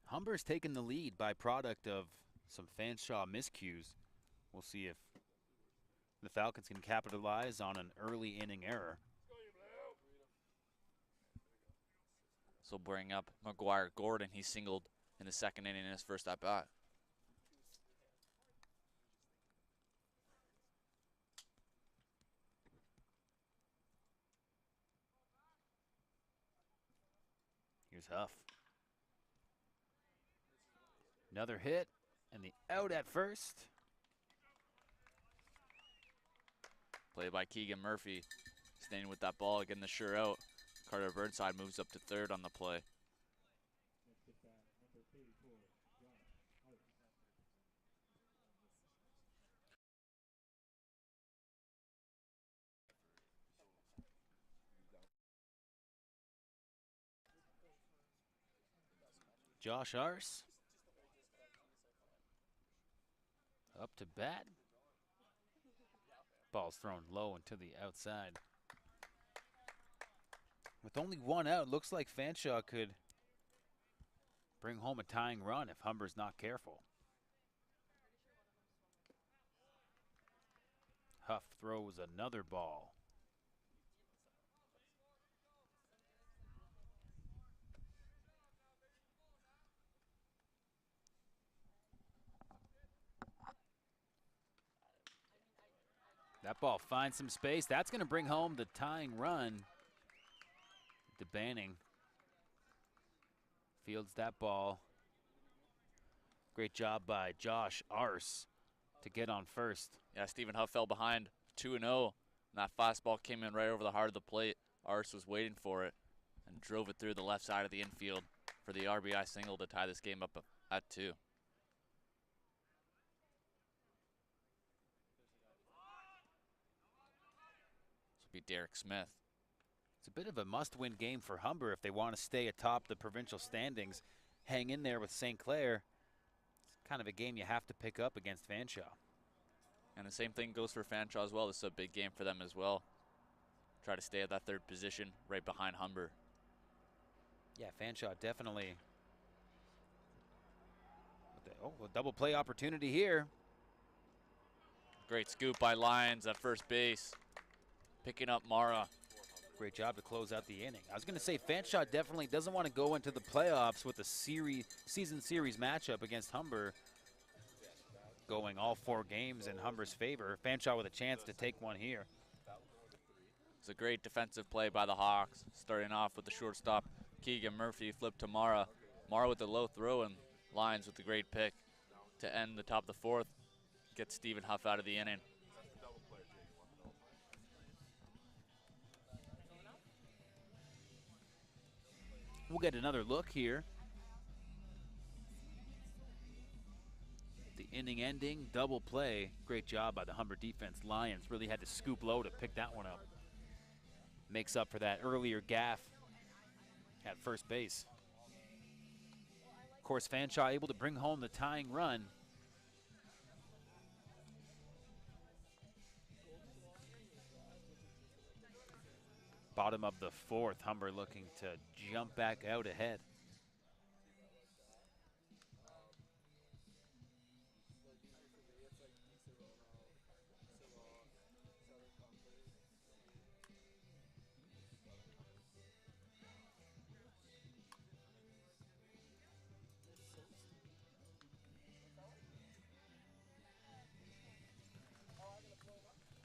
Humber's taken the lead by product of some Fanshawe miscues. We'll see if The Falcons can capitalize on an early inning error. So bring up McGuire Gordon. He singled in the second inning in his first at bat. Here's Huff. Another hit, and the out at first. Play by Keegan Murphy. Staying with that ball, getting the sure out. Carter Burnside moves up to third on the play. Next at bat, number 84, Josh Hart. Josh Arce. Up to bat. Ball's thrown low and to the outside. With only one out, looks like Fanshawe could bring home a tying run if Humber's not careful. Huff throws another ball. That ball finds some space. That's going to bring home the tying run. DeBanning fields that ball. Great job by Josh Arce to get on first. Yeah, Stephen Huff fell behind 2-0. And that fastball came in right over the heart of the plate. Arce was waiting for it and drove it through the left side of the infield for the RBI single to tie this game up at 2. This will be Derek Smith. It's a bit of a must-win game for Humber if they want to stay atop the provincial standings. Hang in there with St. Clair. It's kind of a game you have to pick up against Fanshawe. And the same thing goes for Fanshawe as well. This is a big game for them as well. Try to stay at that third position right behind Humber. Yeah, Fanshawe definitely. Oh, a double play opportunity here. Great scoop by Lyons at first base. Picking up Mara. Great job to close out the inning. I was going to say Fanshawe definitely doesn't want to go into the playoffs with a season series matchup against Humber, going all 4 games in Humber's favor. Fanshawe with a chance to take one here. It's a great defensive play by the Hawks. Starting off with the shortstop, Keegan Murphy, flip to Mara. Mara with the low throw and Lyons with the great pick to end the top of the 4th. Get Stephen Huff out of the inning. We'll get another look here. The inning ending double play. Great job by the Humber defense. Lyons really had to scoop low to pick that one up. Makes up for that earlier gaff at first base. Of course, Fanshawe able to bring home the tying run. Bottom of the 4th, Humber looking to jump back out ahead.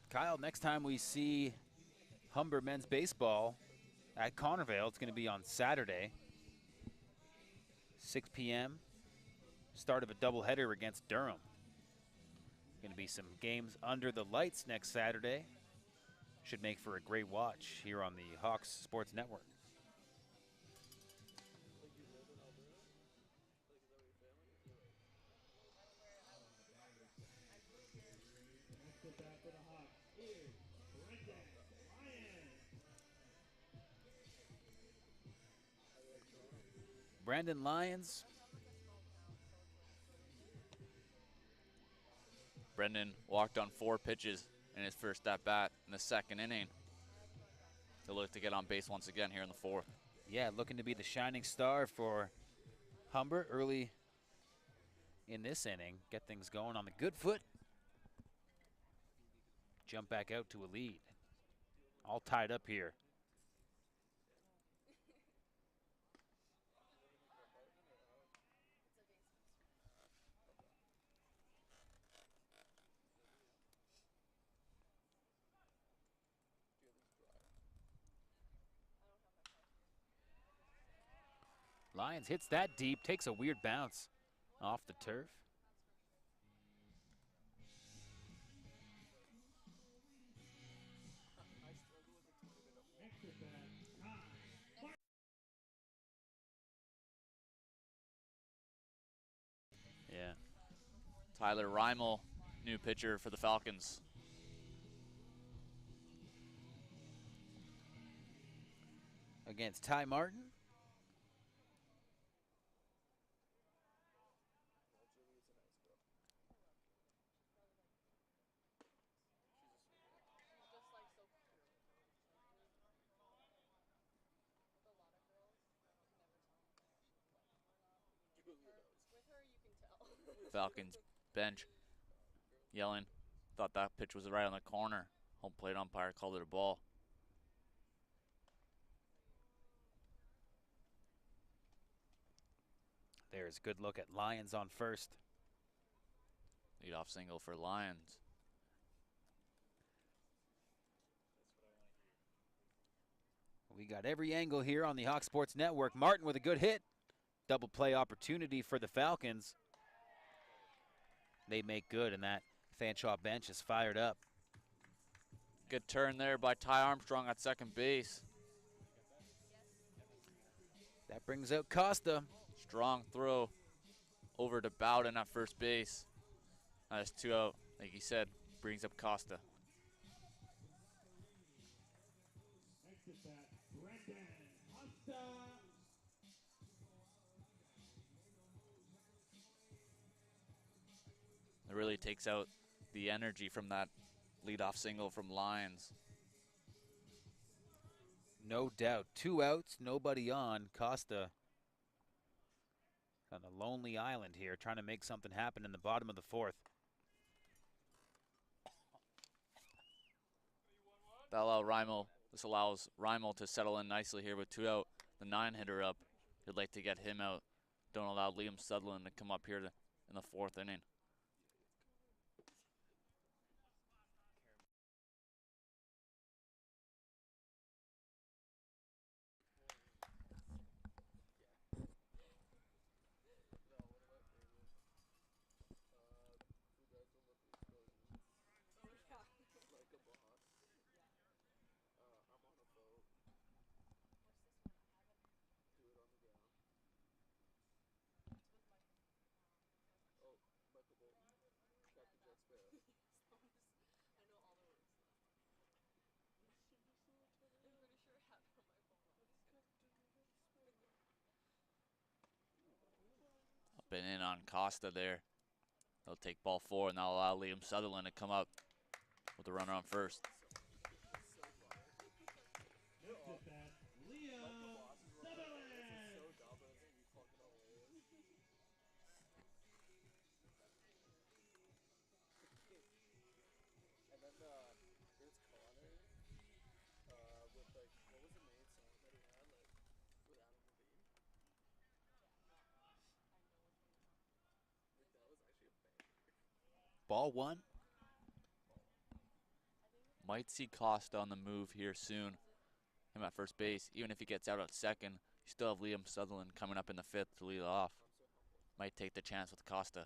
Kyle, next time we see Humber men's baseball at Connervale, it's going to be on Saturday, 6 p.m. Start of a doubleheader against Durham. Going to be some games under the lights next Saturday. Should make for a great watch here on the Hawks Sports Network. Next at bat for the Hawks is Brandon Lyons. Brendan walked on 4 pitches in his first at bat in the second inning. He'll look to get on base once again here in the 4th. Yeah, looking to be the shining star for Humber early in this inning. Get things going on the good foot. jump back out to a lead. All tied up here. Lions hits that deep, takes a weird bounce off the turf. Extra bad. Time. Yeah. Tyler Reimel, new pitcher for the Falcons. Against Ty Martin. Falcons bench yelling. Thought that pitch was right on the corner. Home plate umpire called it a ball. There's a good look at Lions on first. Leadoff single for Lions. We got every angle here on the Hawk Sports Network. Martin with a good hit. Double play opportunity for the Falcons. They make good, and that Fanshawe bench is fired up. Good turn there by Ty Armstrong at second base. That brings out Costa. Strong throw over to Bowden at first base. That's 2 out. Like he said, brings up Costa. Next at bat, Brendan Costa. It really takes out the energy from that leadoff single from Lions. No doubt. 2 outs, nobody on. Costa on a lonely island here, trying to make something happen in the bottom of the 4th. This allows Reimel to settle in nicely here with 2 out. The 9-hitter up. You'd like to get him out. Don't allow Liam Sutherland to come up here in the 4th inning. Up and in on Costa there. They'll take ball 4 and they'll allow Liam Sutherland to come up with the runner on first. Next at bat, Liam Sutherland. And then here's Connor with like what was the main song that he had like with Adam Levine? Like that was actually a banger. Ball 1. Might see Costa on the move here soon. Him at first base. Even if he gets out at second, you still have Liam Sutherland coming up in the 5th to lead off. Might take the chance with Costa.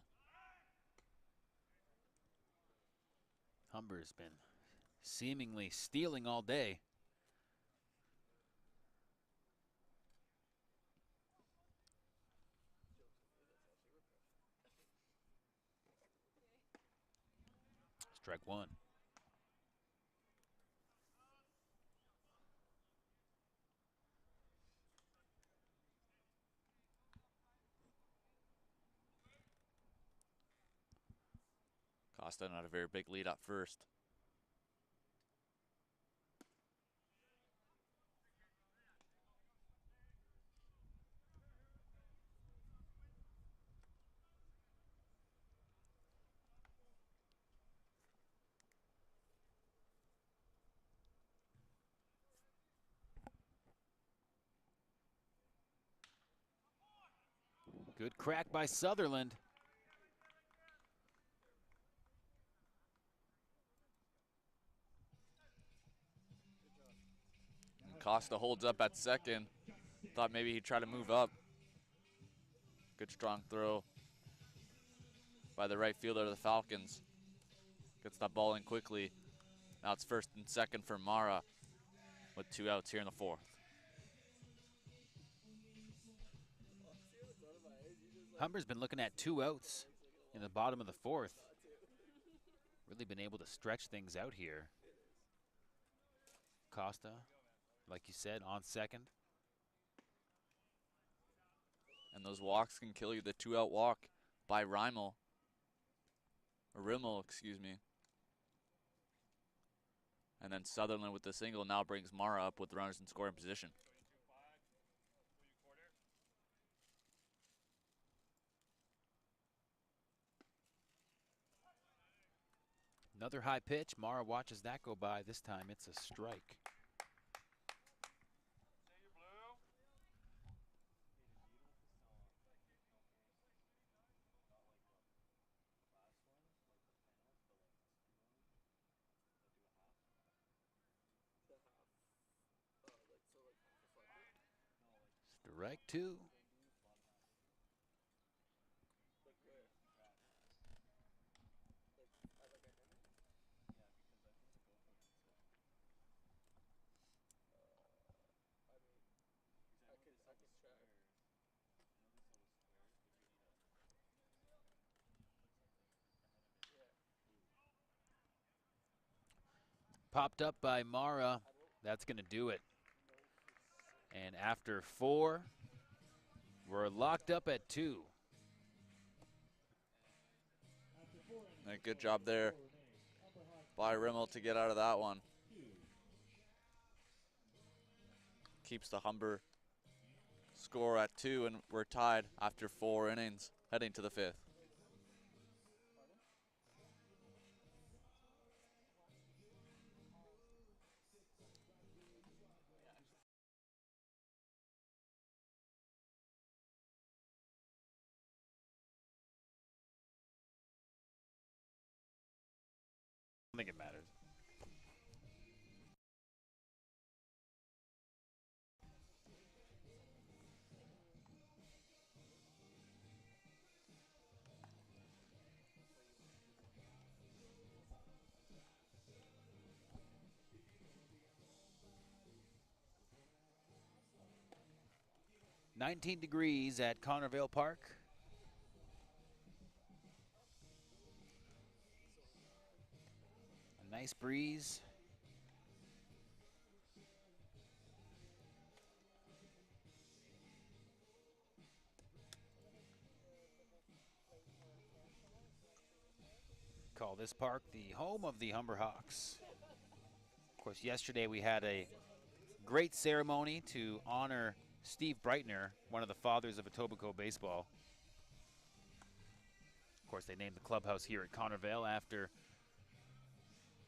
Humber's been seemingly stealing all day. Strike 1. Costa not a very big lead up first. Good crack by Sutherland. And Costa holds up at second. Thought maybe he'd try to move up. Good strong throw by the right fielder of the Falcons. Gets that ball in quickly. Now it's first and second for Mara with 2 outs here in the 4th. Humber's been looking at 2 outs in the bottom of the 4th. Really been able to stretch things out here. Costa, like you said, on second. And those walks can kill you. The 2-out walk by Rimmel, excuse me. And then Sutherland with the single now brings Mara up with runners in scoring position. Another high pitch. Mara watches that go by. This time it's a strike. Strike 2. Popped up by Mara. That's going to do it. And after 4, we're locked up at 2. And good job there by Rimmel to get out of that one. Keeps the Humber score at 2, and we're tied after 4 innings, heading to the 5th. I think it matters. "19 degrees at Connervale Park. A nice breeze. Call this park the home of the Humber Hawks. Of course, yesterday we had a great ceremony to honor Steve Breitner, one of the fathers of Etobicoke baseball. Of course, they named the clubhouse here at Connervale after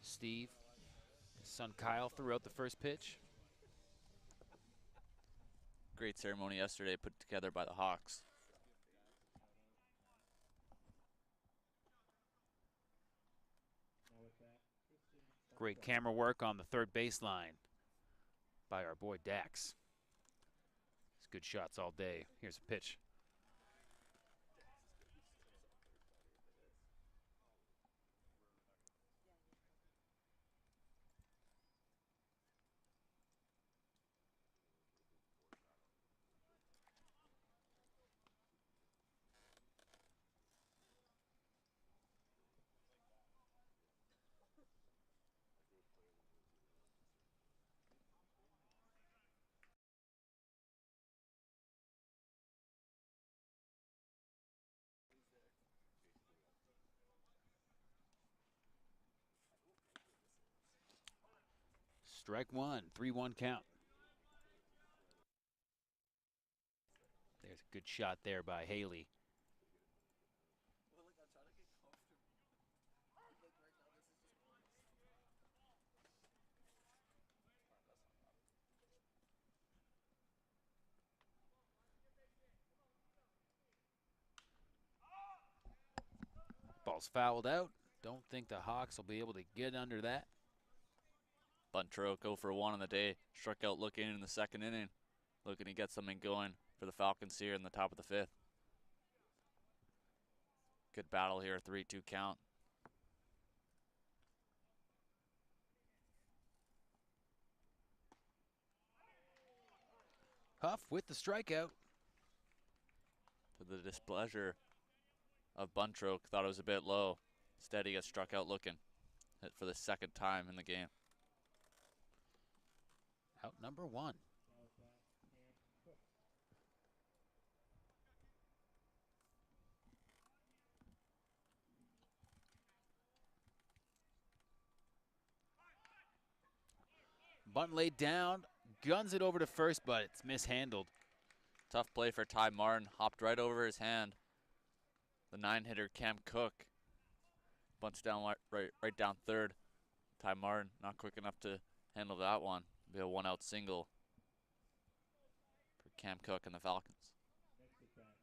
Steve. His son Kyle threw out the first pitch. Great ceremony yesterday put together by the Hawks. Great camera work on the third baseline by our boy Dax. It's good shots all day. Here's a pitch. Strike 1, 3-1 count. There's a good shot there by Haley. ball's fouled out. Don't think the Hawks will be able to get under that. Buntroke 0 for 1 on the day. Struck out looking in the second inning. Looking to get something going for the Falcons here in the top of the 5th. Good battle here, 3-2 count. Huff with the strikeout. To the displeasure of Buntroke, thought it was a bit low. Instead, he got struck out looking. Hit for the second time in the game. Out number 1. Bunt laid down, guns it over to first, but it's mishandled. Tough play for Ty Martin. Hopped right over his hand. The 9-hitter Cam Cook bunts down right down third. Ty Martin not quick enough to handle that one. Be a 1-out single for Cam Cook and the Falcons. Next at bat,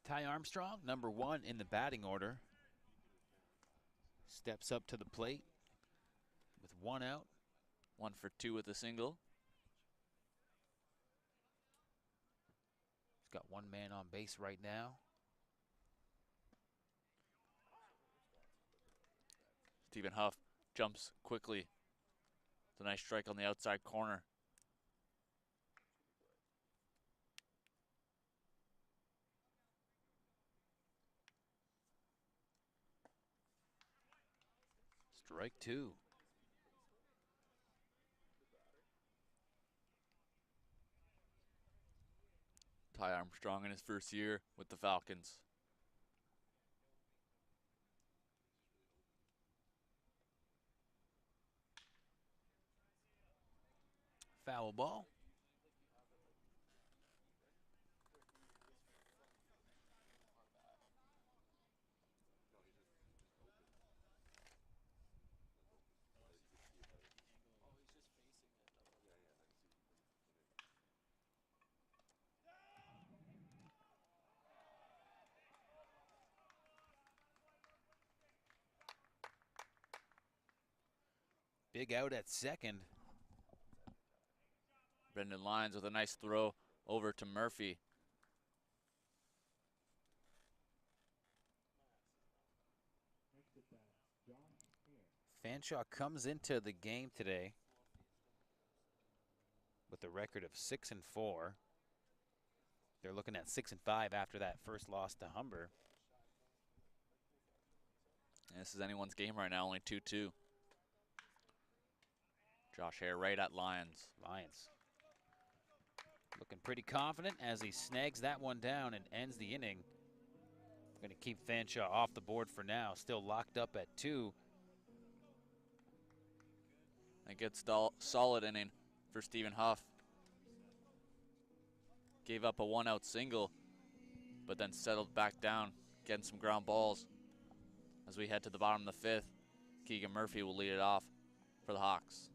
Ty Armstrong. Ty Armstrong, number 1 in the batting order. Steps up to the plate with 1 out. 1 for 2 with a single. He's got 1 man on base right now. Stephen Huff jumps quickly. It's a nice strike on the outside corner. Strike 2. Ty Armstrong in his first year with the Falcons. Foul ball. Big out at second. Brendan Lyons with a nice throw over to Murphy. Next at bat, John Hare. Fanshawe comes into the game today with a record of 6-4. They're looking at 6-5 after that first loss to Humber. And this is anyone's game right now, only 2-2. Josh Hare right at Lyons. Lyons looking pretty confident as he snags that one down and ends the inning. Going to keep Fanshawe off the board for now, still locked up at 2. A good solid inning for Stephen Huff. Gave up a 1-out single, but then settled back down, getting some ground balls. As we head to the bottom of the 5th, Keegan Murphy will lead it off for the Hawks.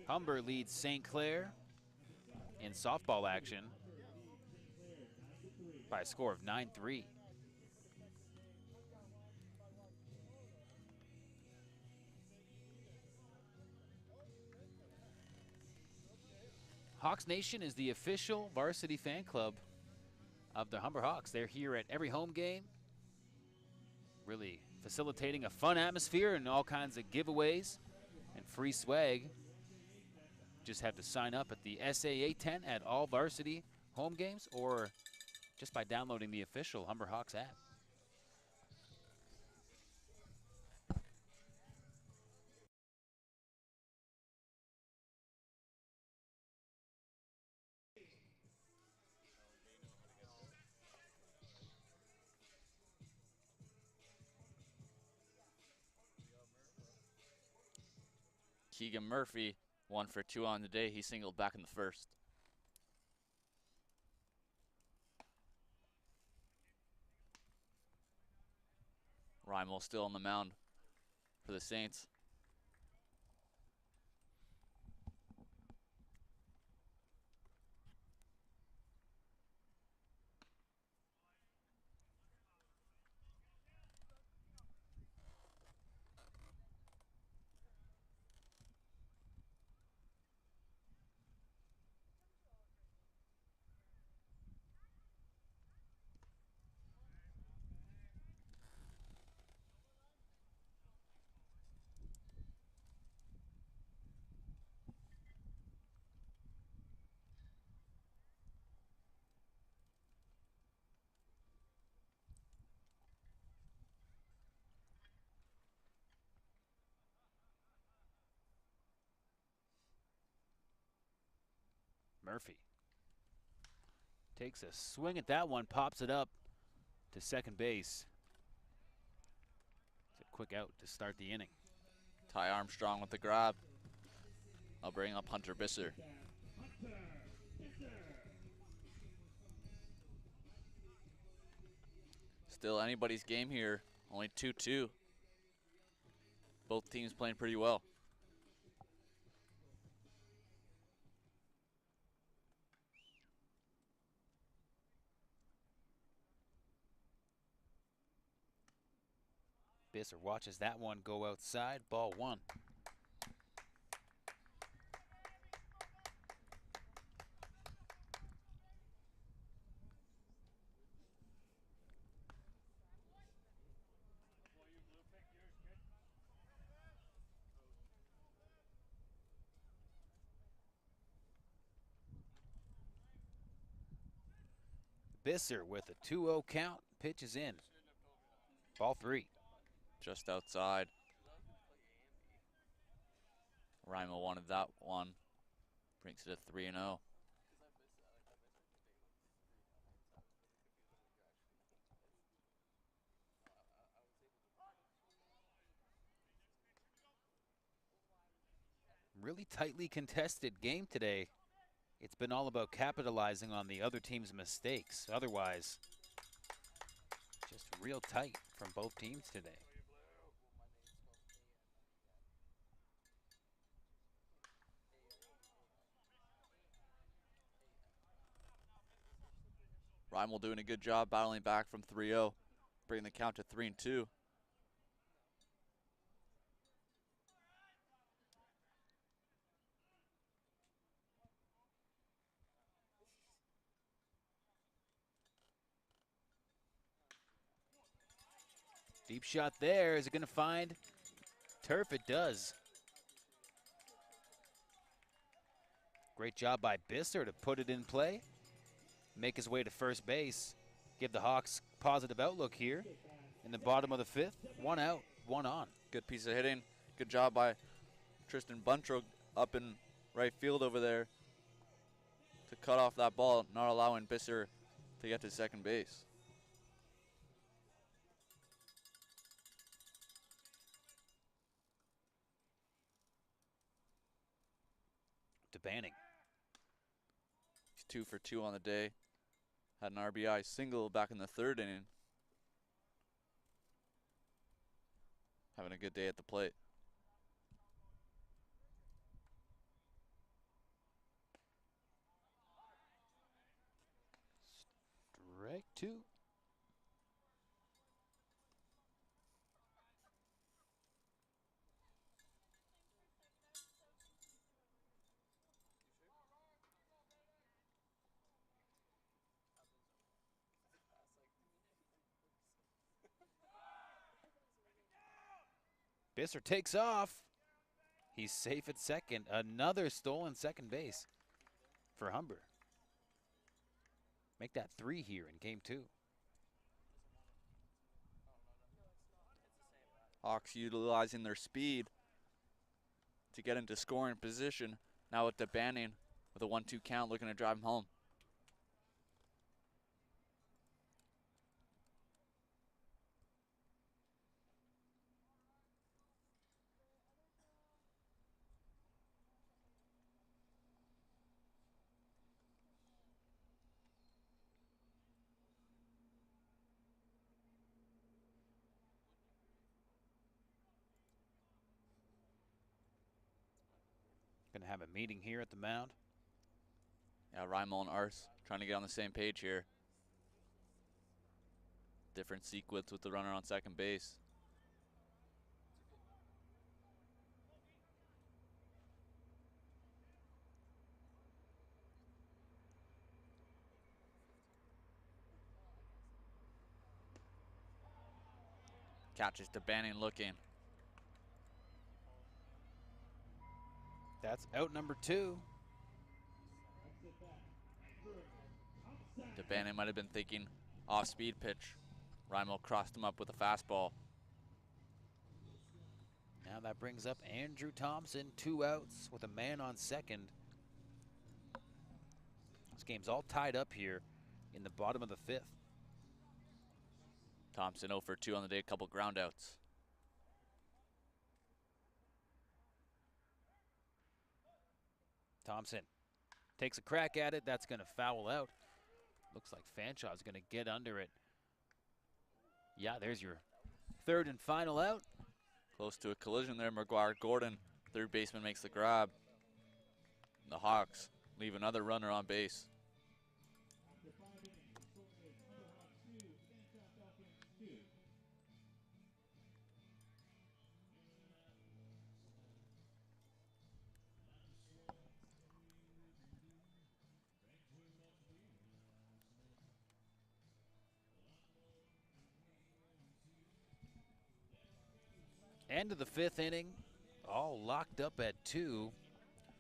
Humber leads St. Clair in softball action by a score of 9-3. Hawks Nation is the official varsity fan club of the Humber Hawks. They're here at every home game, really facilitating a fun atmosphere and all kinds of giveaways and free swag. Just have to sign up at the SAA tent at all varsity home games or just by downloading the official Humber Hawks app. Keegan Murphy, 1 for 2 on the day. He singled back in the first. Rymel still on the mound for the Saints. Murphy takes a swing at that one, pops it up to second base. It's a quick out to start the inning. Ty Armstrong with the grab. I'll bring up Hunter Bisser. Still anybody's game here. Only 2-2. Both teams playing pretty well. Bisser watches that one go outside. Ball 1. Bisser with a 2-0 count, pitches in. Ball 3. Just outside. Rymel wanted that one. Brings it to 3-0. Really tightly contested game today. It's been all about capitalizing on the other team's mistakes. Otherwise, just real tight from both teams today. Rymel doing a good job battling back from 3-0, bringing the count to 3-2. Deep shot there. Is it going to find turf? It does. Great job by Bisser to put it in play. Make his way to first base. Give the Hawks positive outlook here in the bottom of the 5th. 1 out, 1 on. Good piece of hitting. Good job by Tristan Buntrow up in right field over there to cut off that ball, not allowing Bisser to get to second base. To Banning. He's 2 for 2 on the day. Had an RBI single back in the 3rd inning. Having a good day at the plate. Strike 2. Bisser takes off. He's safe at second. Another stolen second base for Humber. make that 3 here in game 2. Hawks utilizing their speed to get into scoring position. Now with DeBanning with a 1-2 count, looking to drive him home. Going to have a meeting here at the mound. Yeah, Rymel and Ars trying to get on the same page here. Different sequence with the runner on second base. Catches DeBanning looking. That's out number 2. DeBanning might have been thinking off-speed pitch. Rymel crossed him up with a fastball. Now that brings up Andrew Thompson, 2 outs with a man on second. This game's all tied up here in the bottom of the 5th. Thompson 0 for 2 on the day, a couple ground outs. Thompson takes a crack at it. That's going to foul out. Looks like Fanshawe's going to get under it. Yeah, there's your 3rd and final out. Close to a collision there. McGuire Gordon, third baseman, makes the grab. The Hawks leave another runner on base. After 5 innings, the score is Humber Hawks 2, Fanshawe Falcons 2. End of the 5th inning, all locked up at 2.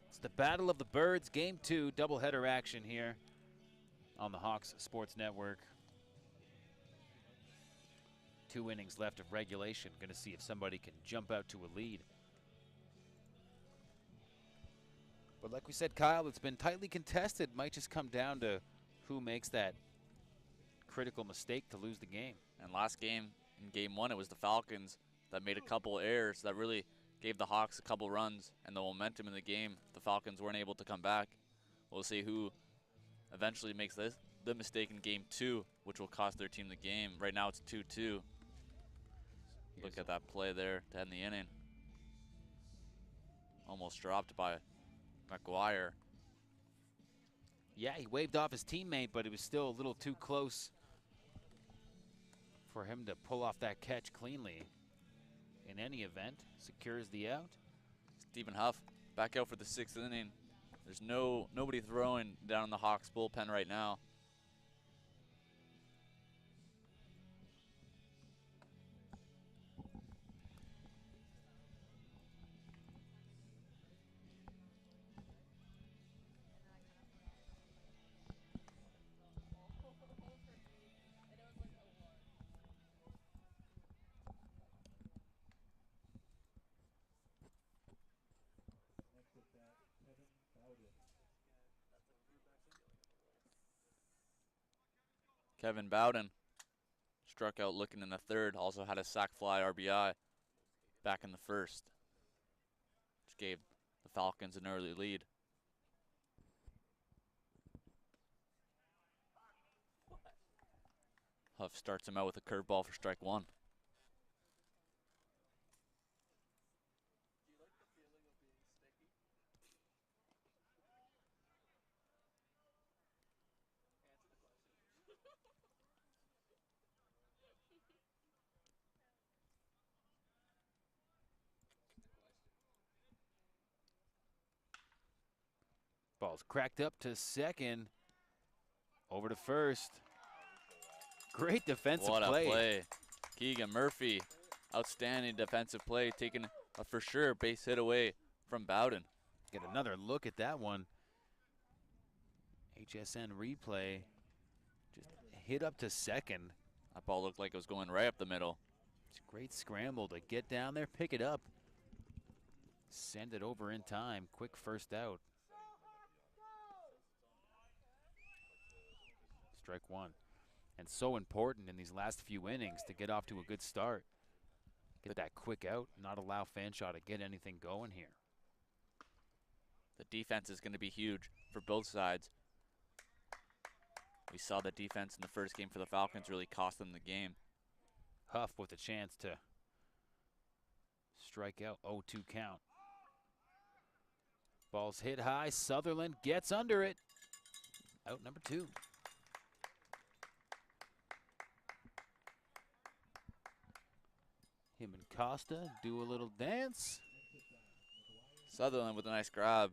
It's the Battle of the Birds, game 2, doubleheader action here on the Hawks Sports Network. 2 innings left of regulation. Going to see if somebody can jump out to a lead. But like we said, Kyle, it's been tightly contested. Might just come down to who makes that critical mistake to lose the game. And last game, in game 1, it was the Falcons that made a couple errors that really gave the Hawks a couple runs and the momentum in the game. The Falcons weren't able to come back. We'll see who eventually makes the mistake in game 2, which will cost their team the game. Right now it's 2-2. Look at that play there to end the inning. Almost dropped by McGuire. Yeah, he waved off his teammate, but it was still a little too close for him to pull off that catch cleanly. In any event, secures the out. Stephen Huff back out for the 6th inning. There's nobody throwing down in the Hawks bullpen right now. Next at bat, Kevin Bowden. Kevin Bowden struck out looking in the 3rd, also had a sac fly RBI back in the 1st, which gave the Falcons an early lead. Huff starts him out with a curveball for strike 1. Ball's cracked up to second. Over to first. Great defensive What a play. play. Keegan Murphy, outstanding defensive play, taking a for sure base hit away from Bowden. Get another look at that one. HSN replay. Just hit up to second. That ball looked like it was going right up the middle. It's a great scramble to get down there, pick it up, send it over in time. Quick first out. Strike one. And so important in these last few innings to get off to a good start. Get that quick out, not allow Fanshawe to get anything going here. The defense is going to be huge for both sides. We saw the defense in the first game for the Falcons really cost them the game. Huff with a chance to strike out. 0-2 count. Ball's hit high. Sutherland gets under it. Out number 2. Him and Costa do a little dance. Sutherland with a nice grab.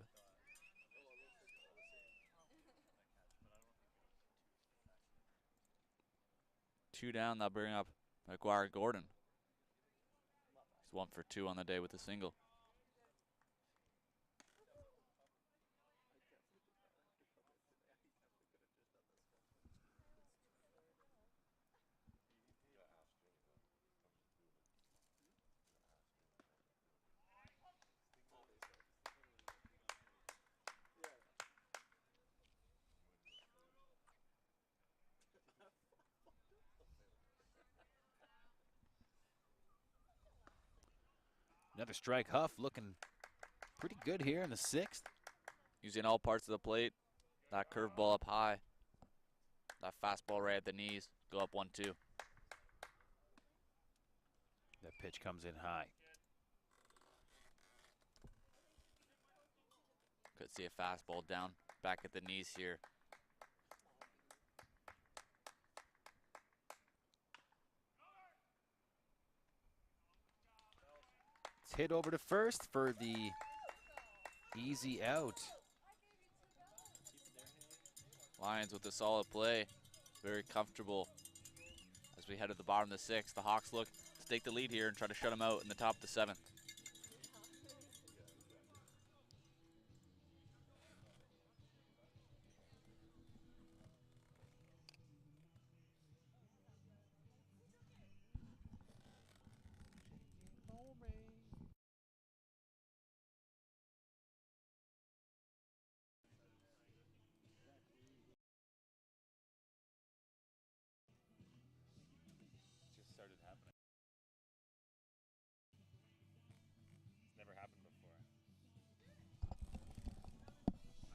Two down, they'll bring up McGuire Gordon. He's 1 for 2 on the day with a single. Another strike. Huff looking pretty good here in the 6th. Using all parts of the plate. That curveball up high. That fastball right at the knees. Go up 1-2. That pitch comes in high. Could see a fastball down back at the knees here. It's hit over to first for the easy out. Lions with a solid play. Very comfortable. As we head to the bottom of the 6th, the Hawks look to take the lead here and try to shut them out in the top of the 7th. Just started happening. It's never happened before.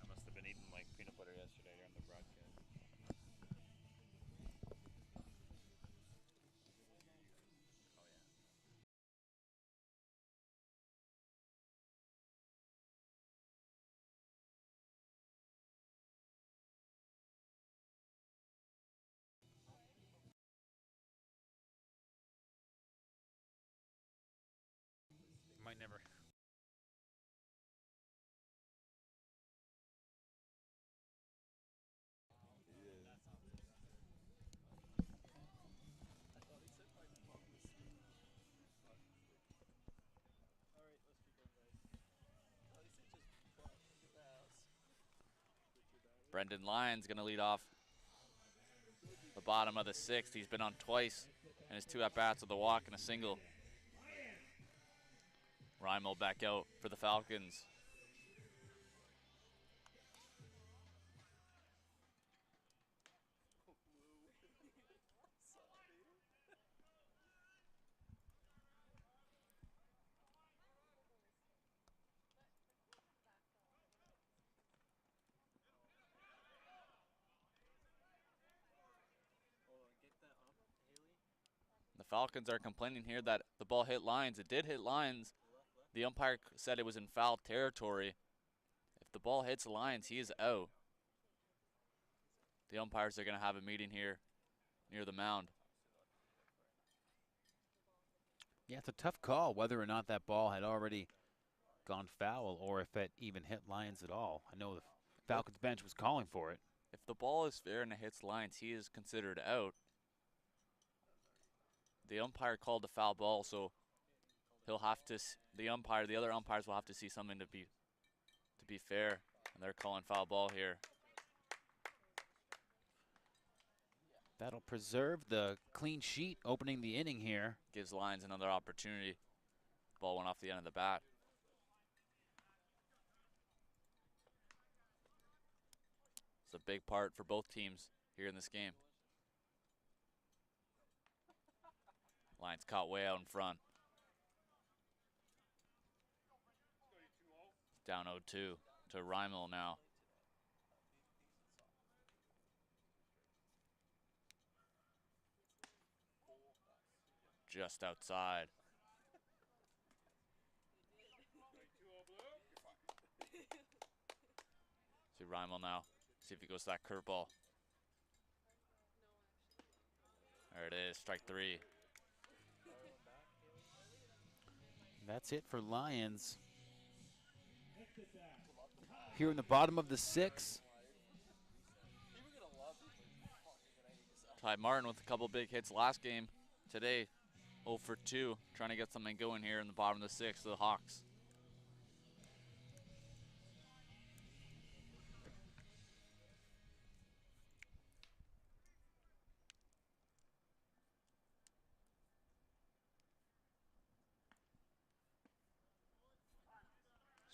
I must have been eating like peanut butter yesterday during the broadcast. Oh yeah. Might never. Brendan Lyons going to lead off the bottom of the 6th. He's been on twice in his 2 at-bats with a walk and a single. Rymo back out for the Falcons. The Falcons are complaining here that the ball hit lines. It did hit lines. The umpire said it was in foul territory. If the ball hits lines, he is out. The umpires are going to have a meeting here near the mound. Yeah, it's a tough call whether or not that ball had already gone foul or if it even hit lines at all. I know the Falcons bench was calling for it. If the ball is fair and it hits lines, he is considered out. The umpire called the foul ball, so he'll have to. The other umpires will have to see something to be fair, and they're calling foul ball here. That'll preserve the clean sheet opening the inning here. Gives Lions another opportunity. Ball went off the end of the bat. It's a big part for both teams here in this game. Lions caught way out in front. Down 0-2 to Rymel now. Just outside. See Rymel now. See if he goes to that curveball. There it is, strike 3. That's it for Lions. Here in the bottom of the 6th. Ty Martin with a couple big hits last game. Today, 0 for 2, trying to get something going here in the bottom of the 6th of the Hawks.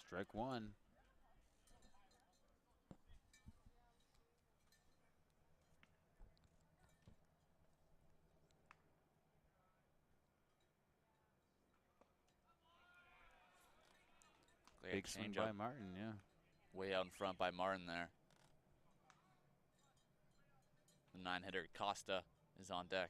Strike 1. Big swing by Martin, yeah. Way out in front by Martin there. The 9-hitter Costa is on deck.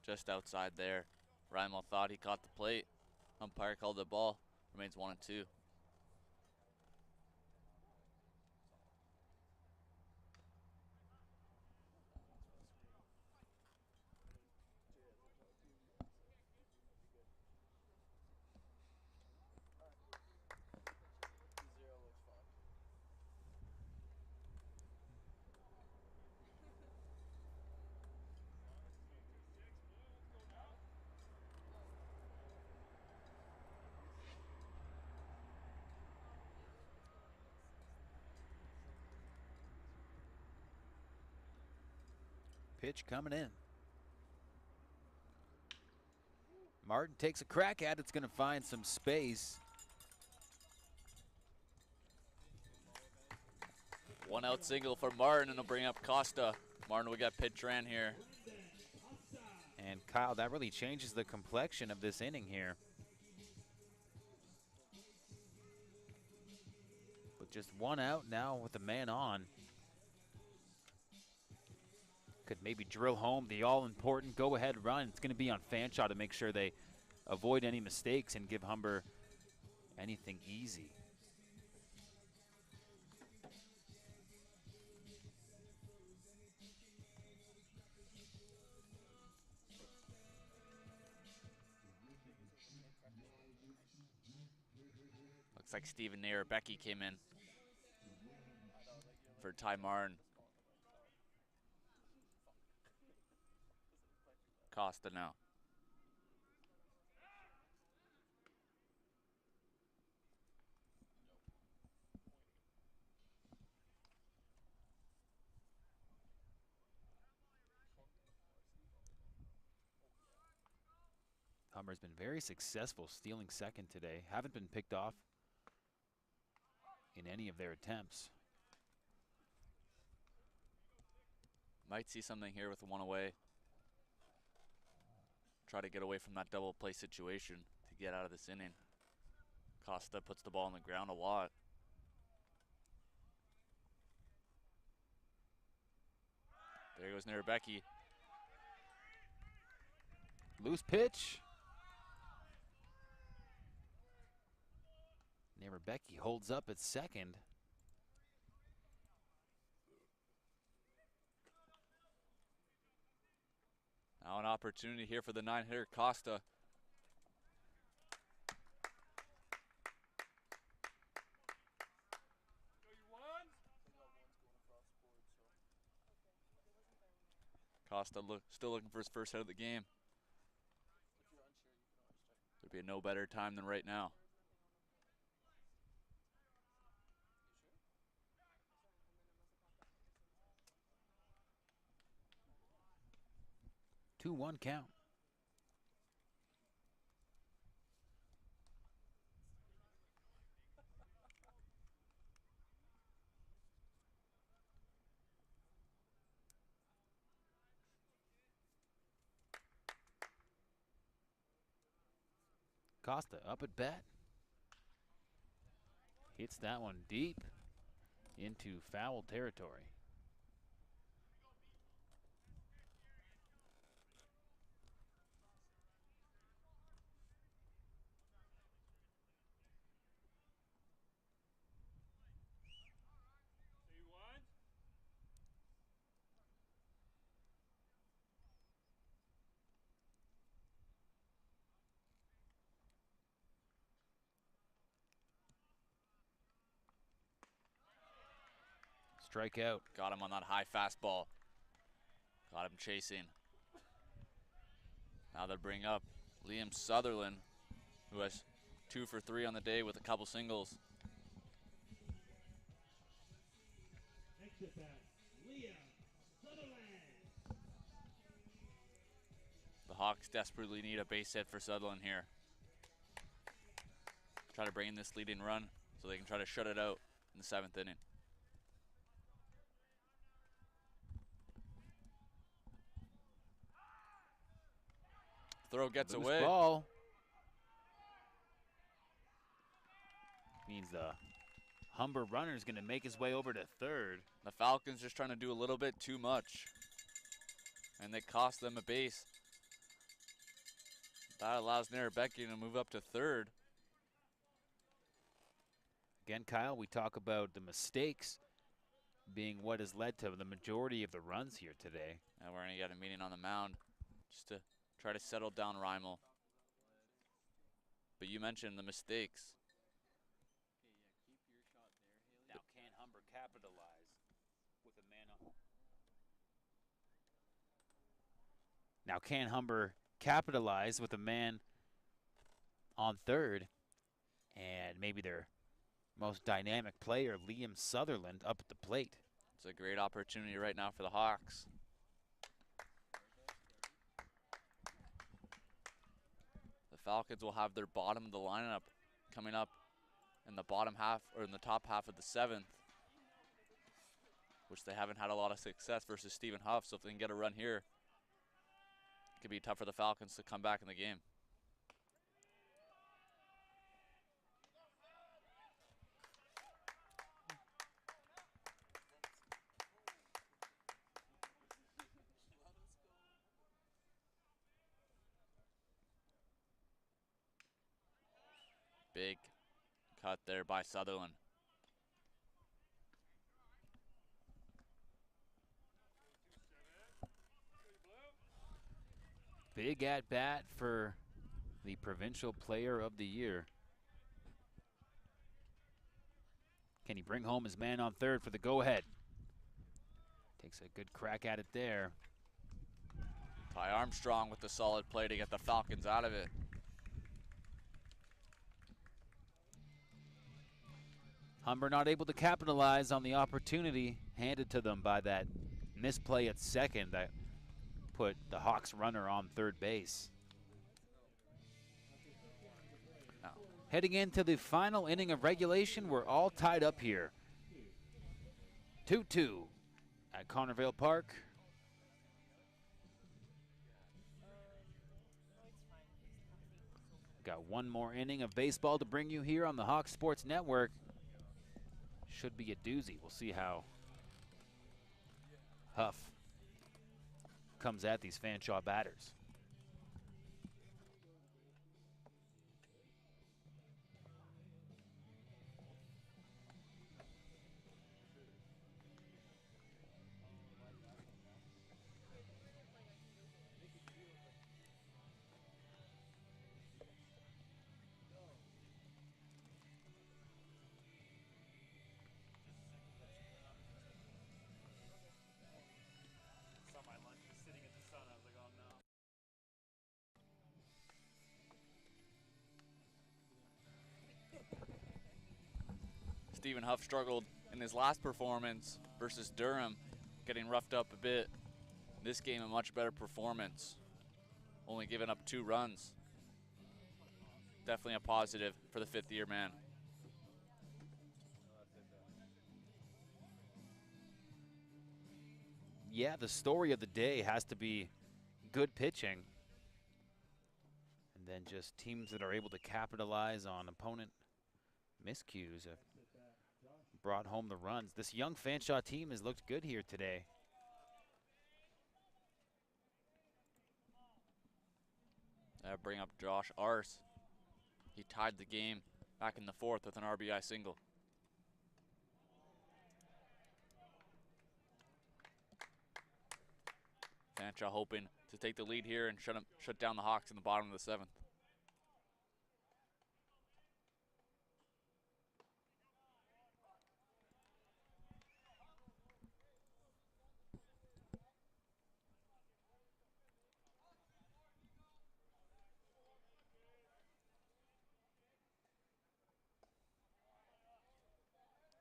Just outside there. Rymel thought he caught the plate. Umpire called the ball. Remains 1-2. Pitch coming in. Martin takes a crack at it. It's going to find some space. 1-out single for Martin, and he'll bring up Costa. Martin will get pitch ran here. And Kyle, that really changes the complexion of this inning here. With just 1 out now with the man on. Could maybe drill home the all-important go-ahead run. It's going to be on Fanshawe to make sure they avoid any mistakes and give Humber anything easy. Looks like Steven Becky came in for Ty Martin. Costa now. Humber's been very successful stealing second today. Haven't been picked off in any of their attempts. Might see something here with the 1 away. Try to get away from that double play situation to get out of this inning. Costa puts the ball on the ground a lot. There goes Becky. Loose pitch. Becky holds up at second. Now an opportunity here for the 9-hitter Costa. Costa still looking for his first hit of the game. There'd be no better time than right now. Two 2-1 count. Costa up at bat. Hits that one deep into foul territory. Strikeout. Got him on that high fastball. Got him chasing. Now they bring up Liam Sutherland, who has 2 for 3 on the day with a couple singles. Next at bat, Liam Sutherland. The Hawks desperately need a base hit for Sutherland here. Try to bring in this leading run so they can try to shut it out in the 7th inning. Throw gets Loose away. ball. Means the Humber runner is going to make his way over to third. The Falcons just trying to do a little bit too much, and they cost them a base. That allows Narabecki to move up to third. Again, Kyle, we talk about the mistakes being what has led to the majority of the runs here today. And we're going to get a meeting on the mound just to try to settle down Reimel. But you mentioned the mistakes. Now can Humber capitalize with a man on? Now can Humber capitalize with a man on third, and maybe their most dynamic player, Liam Sutherland, up at the plate. It's a great opportunity right now for the Hawks. The Falcons will have their bottom of the lineup coming up in the bottom half, or in the top half of the 7th, which they haven't had a lot of success versus Stephen Huff. So if they can get a run here, it could be tough for the Falcons to come back in the game. Big cut there by Sutherland. Big at bat for the Provincial Player of the Year. Can he bring home his man on third for the go-ahead? Takes a good crack at it there. Ty Armstrong with the solid play to get the Falcons out of it. Humber not able to capitalize on the opportunity handed to them by that misplay at second that put the Hawks runner on third base. Oh. Heading into the final inning of regulation, we're all tied up here. 2-2 at Connervale Park. Got one more inning of baseball to bring you here on the Hawks Sports Network. Should be a doozy. We'll see how Huff comes at these Fanshawe batters. Saw my lunch just sitting at Stephen Huff struggled in his last performance versus Durham, getting roughed up a bit. This game, a much better performance, only giving up 2 runs. Definitely a positive for the 5th-year man. Yeah, the story of the day has to be good pitching. And then just teams that are able to capitalize on opponent miscues have brought home the runs. This young Fanshawe team has looked good here today. Bring up Josh Ars. He tied the game back in the 4th with an RBI single. Fanshawe hoping to take the lead here and shut down the Hawks in the bottom of the 7th.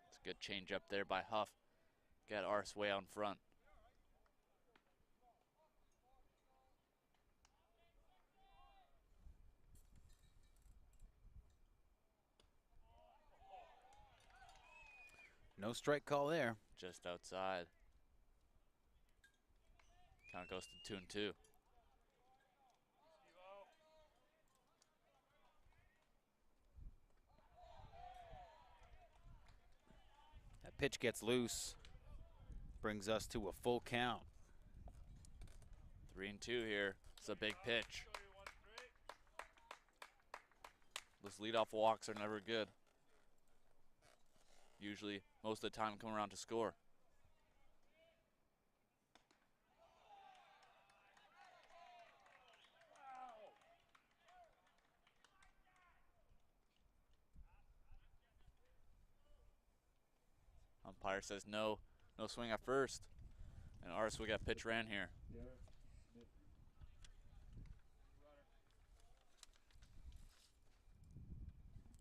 It's a good change up there by Huff. Get Ars way out in front. No strike call there. Just outside. Count goes to 2-2. That pitch gets loose. Brings us to a full count. 3-2 here. It's a big pitch. Those leadoff walks are never good. Usually, most of the time, come around to score. Umpire says no swing at first. And Ars will get pitch ran here.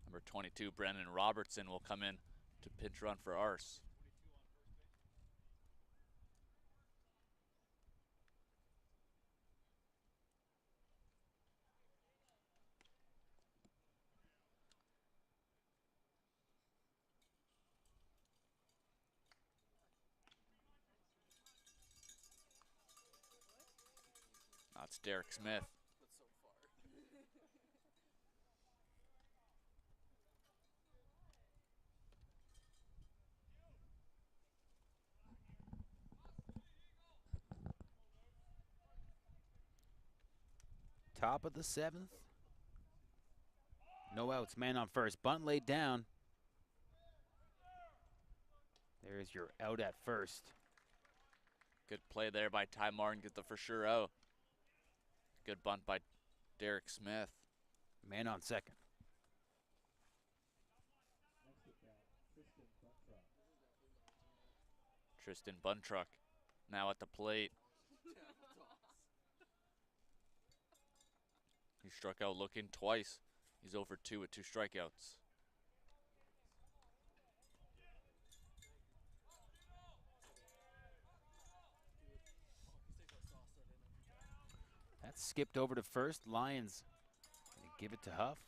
Number 22, Brennan Robertson, will come in to pitch run for Ars. That's Derek Smith. Top of the 7th. No outs, man on first. Bunt laid down. There's your out at first. Good play there by Ty Martin, get the for sure out. Good bunt by Derek Smith. Man on second. Tristan Buntruck now at the plate. He struck out looking twice. He's over 2 with 2 strikeouts. That's skipped over to first. Lions gonna give it to Huff.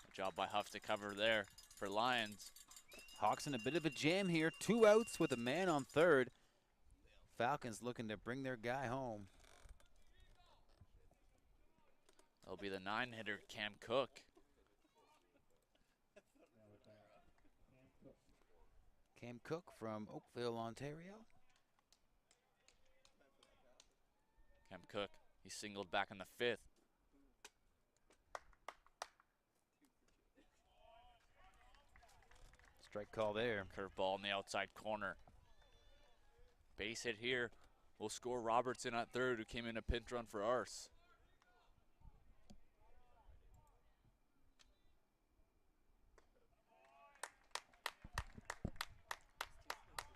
Good job by Huff to cover there for Lions. Hawks in a bit of a jam here. 2 outs with a man on third. Falcons looking to bring their guy home. That'll be the 9-hitter, Cam Cook. Cam Cook from Oakville, Ontario. Cam Cook, he singled back in the 5th. Strike call there. Curveball in the outside corner. Base hit here. Will score Robertson at third, who came in a pinch run for Ars.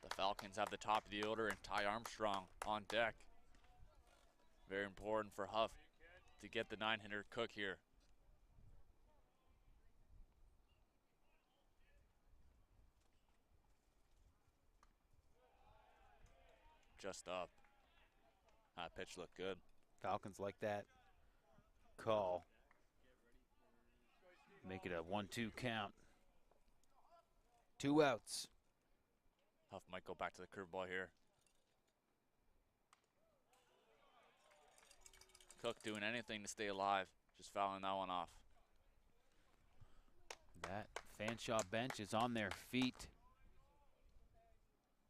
The Falcons have the top of the order and Ty Armstrong on deck. Very important for Huff to get the 9-hitter Cook here. just up. That pitch looked good. Falcons like that call. Make it a 1-2 count. 2 outs. Huff might go back to the curveball here. Cook doing anything to stay alive, just fouling that one off. That Fanshawe bench is on their feet.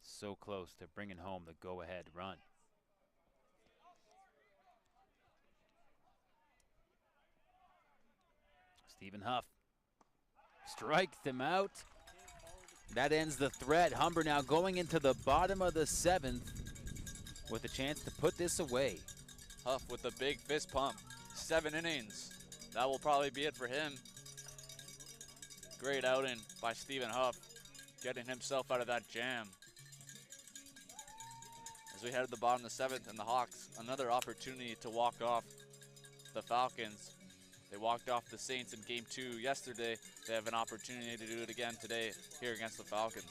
So close to bringing home the go-ahead run. Stephen Huff strikes them out. That ends the threat. Humber now going into the bottom of the 7th with a chance to put this away. Huff with a big fist pump. 7 innings. That will probably be it for him. Great outing by Stephen Huff, getting himself out of that jam. As we head to the bottom of the 7th, and the Hawks, another opportunity to walk off the Falcons. They walked off the Saints in Game 2 yesterday. They have an opportunity to do it again today here against the Falcons.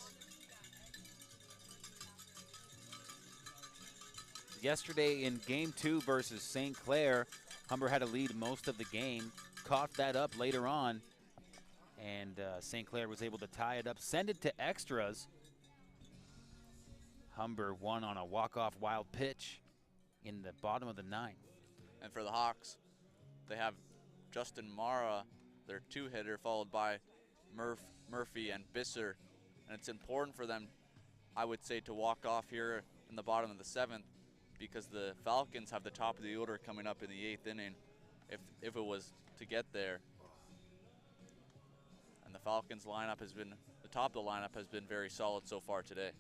Yesterday in Game 2 versus St. Clair, Humber had a lead most of the game, coughed that up later on, and St. Clair was able to tie it up, send it to extras. Humber won on a walk-off wild pitch in the bottom of the 9th. And for the Hawks, they have Justin Mara, their 2-hitter, followed by Murphy and Bisser. And it's important for them, I would say, to walk off here in the bottom of the 7th, because the Falcons have the top of the order coming up in the 8th inning if it was to get there. And the Falcons lineup has been, the top of the lineup has been very solid so far today.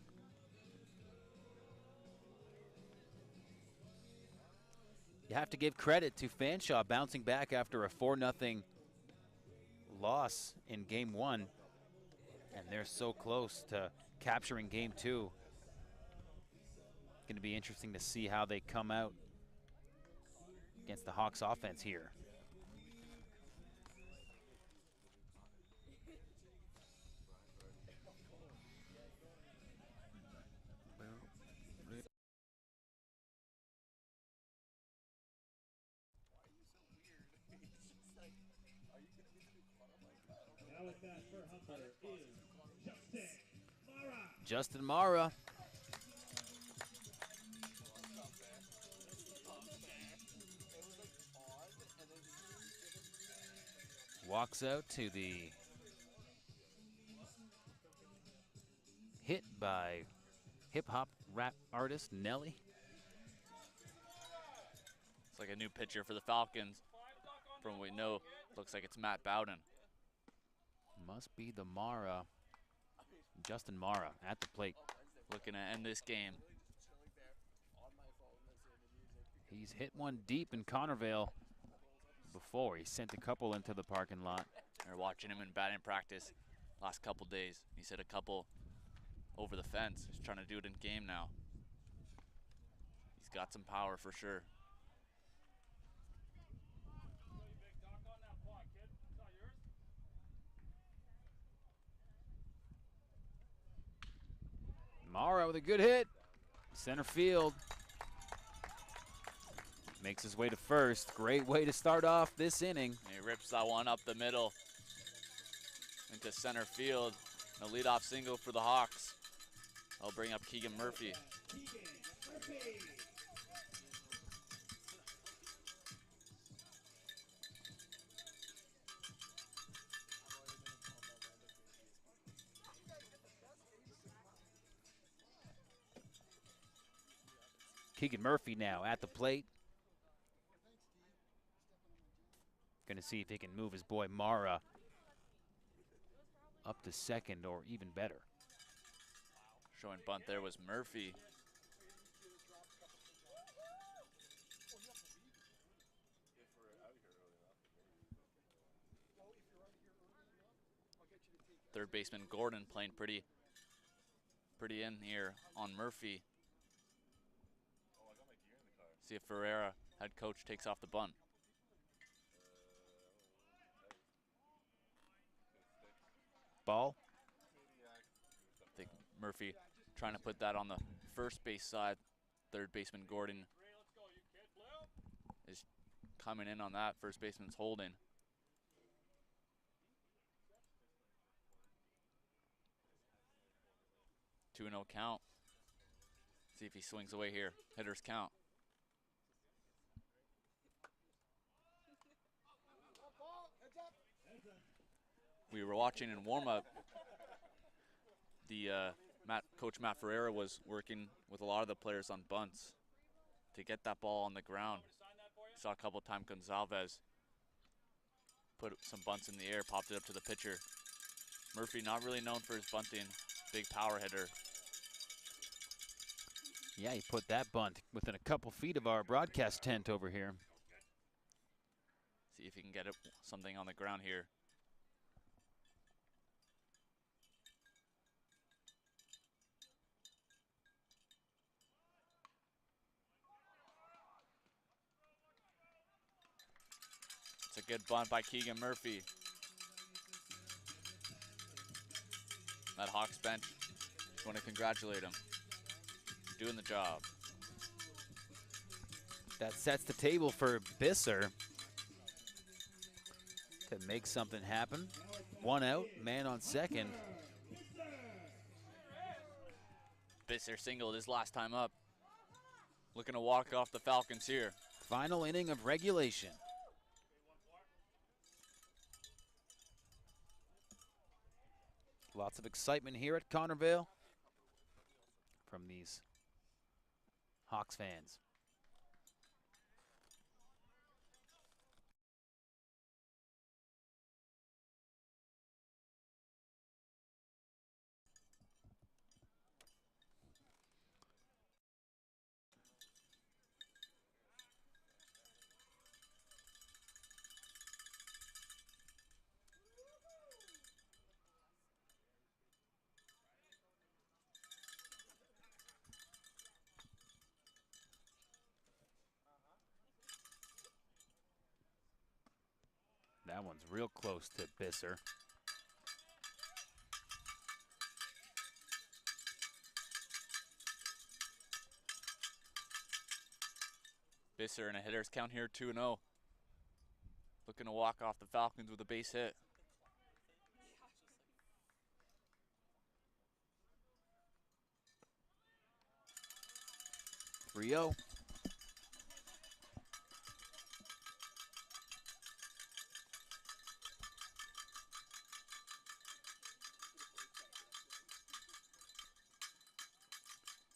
You have to give credit to Fanshawe bouncing back after a 4-0 loss in Game 1. And they're so close to capturing Game 2. Going to be interesting to see how they come out against the Hawks offense here. Now at bat for Humber is Justin Mara. Walks out to the hit by hip-hop rap artist Nelly. It's like a new pitcher for the Falcons. From what we know, looks like it's Matt Bowden. Must be the Mara. Justin Mara at the plate. Looking to end this game. He's hit one deep in Connervale before. He sent a couple into the parking lot. They're watching him in batting practice last couple days. He's hit a couple over the fence. He's trying to do it in game now. He's got some power for sure. Mara with a good hit. Center field. Makes his way to first. Great way to start off this inning. And he rips that one up the middle into center field. A leadoff single for the Hawks. I'll bring up Keegan Murphy. Keegan Murphy now at the plate. Going to see if he can move his boy Mara up to second or even better. Showing bunt there was Murphy. Third baseman Gordon playing pretty in here on Murphy. See if Ferreira, head coach, takes off the bunt. Ball. I think Murphy trying to put that on the first base side third baseman Gordon is coming in on that. First baseman's holding. 2-0 count. See if he swings away here. Hitter's count. We were watching in warm-up. Coach Matt Ferreira was working with a lot of the players on bunts to get that ball on the ground. Saw a couple times Gonzalez put some bunts in the air, popped it up to the pitcher. Murphy, not really known for his bunting, big power hitter. Yeah, he put that bunt within a couple feet of our broadcast tent over here. See if he can get something on the ground here. It's a good bunt by Keegan Murphy. That Hawks bench, just want to congratulate him. Doing the job. That sets the table for Bisser to make something happen. 1 out, man on second. Bisser singled his last time up. Looking to walk off the Falcons here. Final inning of regulation. Lots of excitement here at Connervale from these Hawks fans. That one's real close to Bisser. Bisser in a hitter's count here, 2-0. Looking to walk off the Falcons with a base hit. Rio.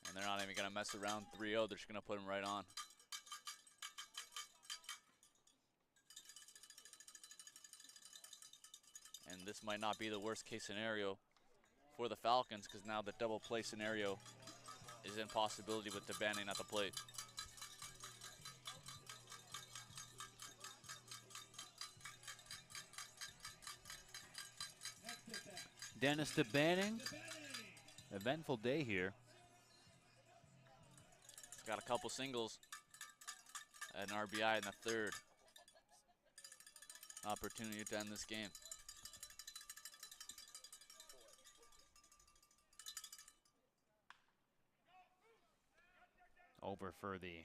And they're not even going to mess around. 3-0, they're just going to put him right on. And this might not be the worst case scenario for the Falcons, because now the double play scenario is an impossibility with DeBanning at the plate. Dennis DeBanning. Eventful day here. He's got a couple singles, an RBI in the third. Opportunity to end this game. Over for the,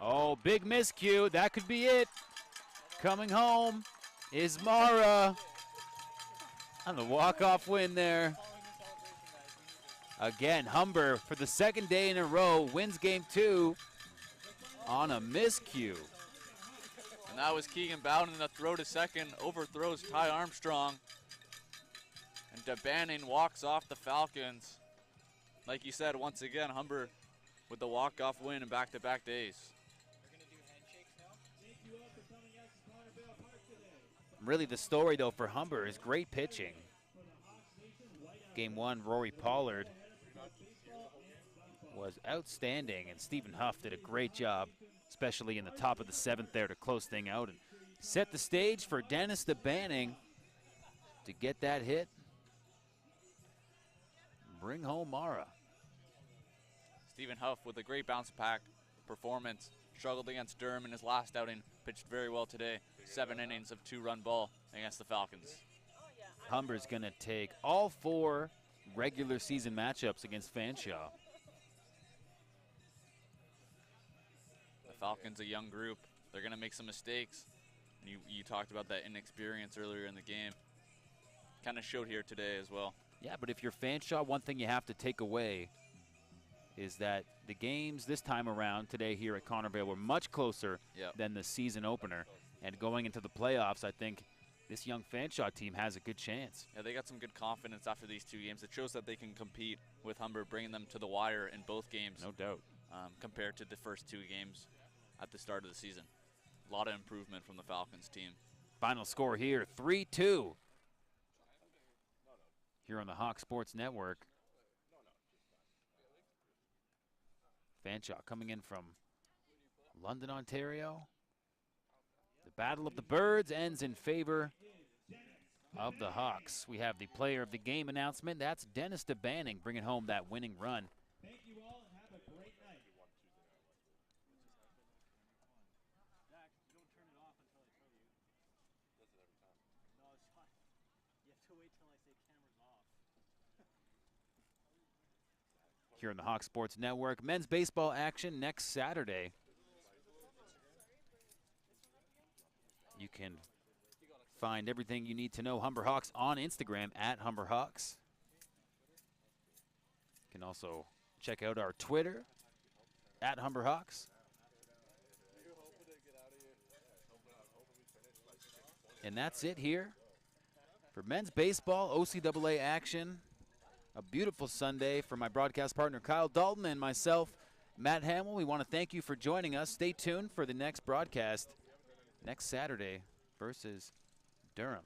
oh, big miscue. That could be it. Coming home is Mara on the walk-off win there. Again, Humber for the second day in a row wins game 2 on a miscue. And that was Keegan Bowden in the throw to second, overthrows Ty Armstrong. And DeBanning walks off the Falcons. Like you said, once again, Humber with the walk-off win in back-to-back days. Really the story, though, for Humber is great pitching. Game 1, Rory Pollard was outstanding, and Stephen Huff did a great job, especially in the top of the 7th there to close things out and set the stage for Dennis DeBanning to get that hit. Bring home Mara. Stephen Huff with a great bounce back performance. Struggled against Durham in his last outing. Pitched very well today. 7 innings of 2-run ball against the Falcons. Humber's going to take all 4 regular season matchups against Fanshawe. Falcons, a young group. They're going to make some mistakes. And you talked about that inexperience earlier in the game. Kind of showed here today as well. Yeah, but if you're Fanshawe, one thing you have to take away is that the games this time around today here at Connervale were much closer than the season opener. And going into the playoffs, I think this young Fanshawe team has a good chance. Yeah, they got some good confidence after these 2 games. It shows that they can compete with Humber, bringing them to the wire in both games. No doubt. Compared to the first 2 games at the start of the season. A lot of improvement from the Falcons team. Final score here, 3-2. Here on the Hawk Sports Network. Fanshawe coming in from London, Ontario. The Battle of the Birds ends in favor of the Hawks. We have the player of the game announcement. That's Dennis DeBanning bringing home that winning run. Thank you all and have a great night. Zach, don't turn it off until I tell you. Does it every time? No, it's fine. You have to wait till I say camera's off. Here on the Hawk Sports Network, men's baseball action next Saturday. You can find everything you need to know Humber Hawks on Instagram at Humber Hawks. You can also check out our Twitter at Humber Hawks. And that's it here for men's baseball OCAA action. A beautiful Sunday for my broadcast partner Kyle Dalton and myself, Matt Hamill. We want to thank you for joining us. Stay tuned for the next broadcast next Saturday versus Durham.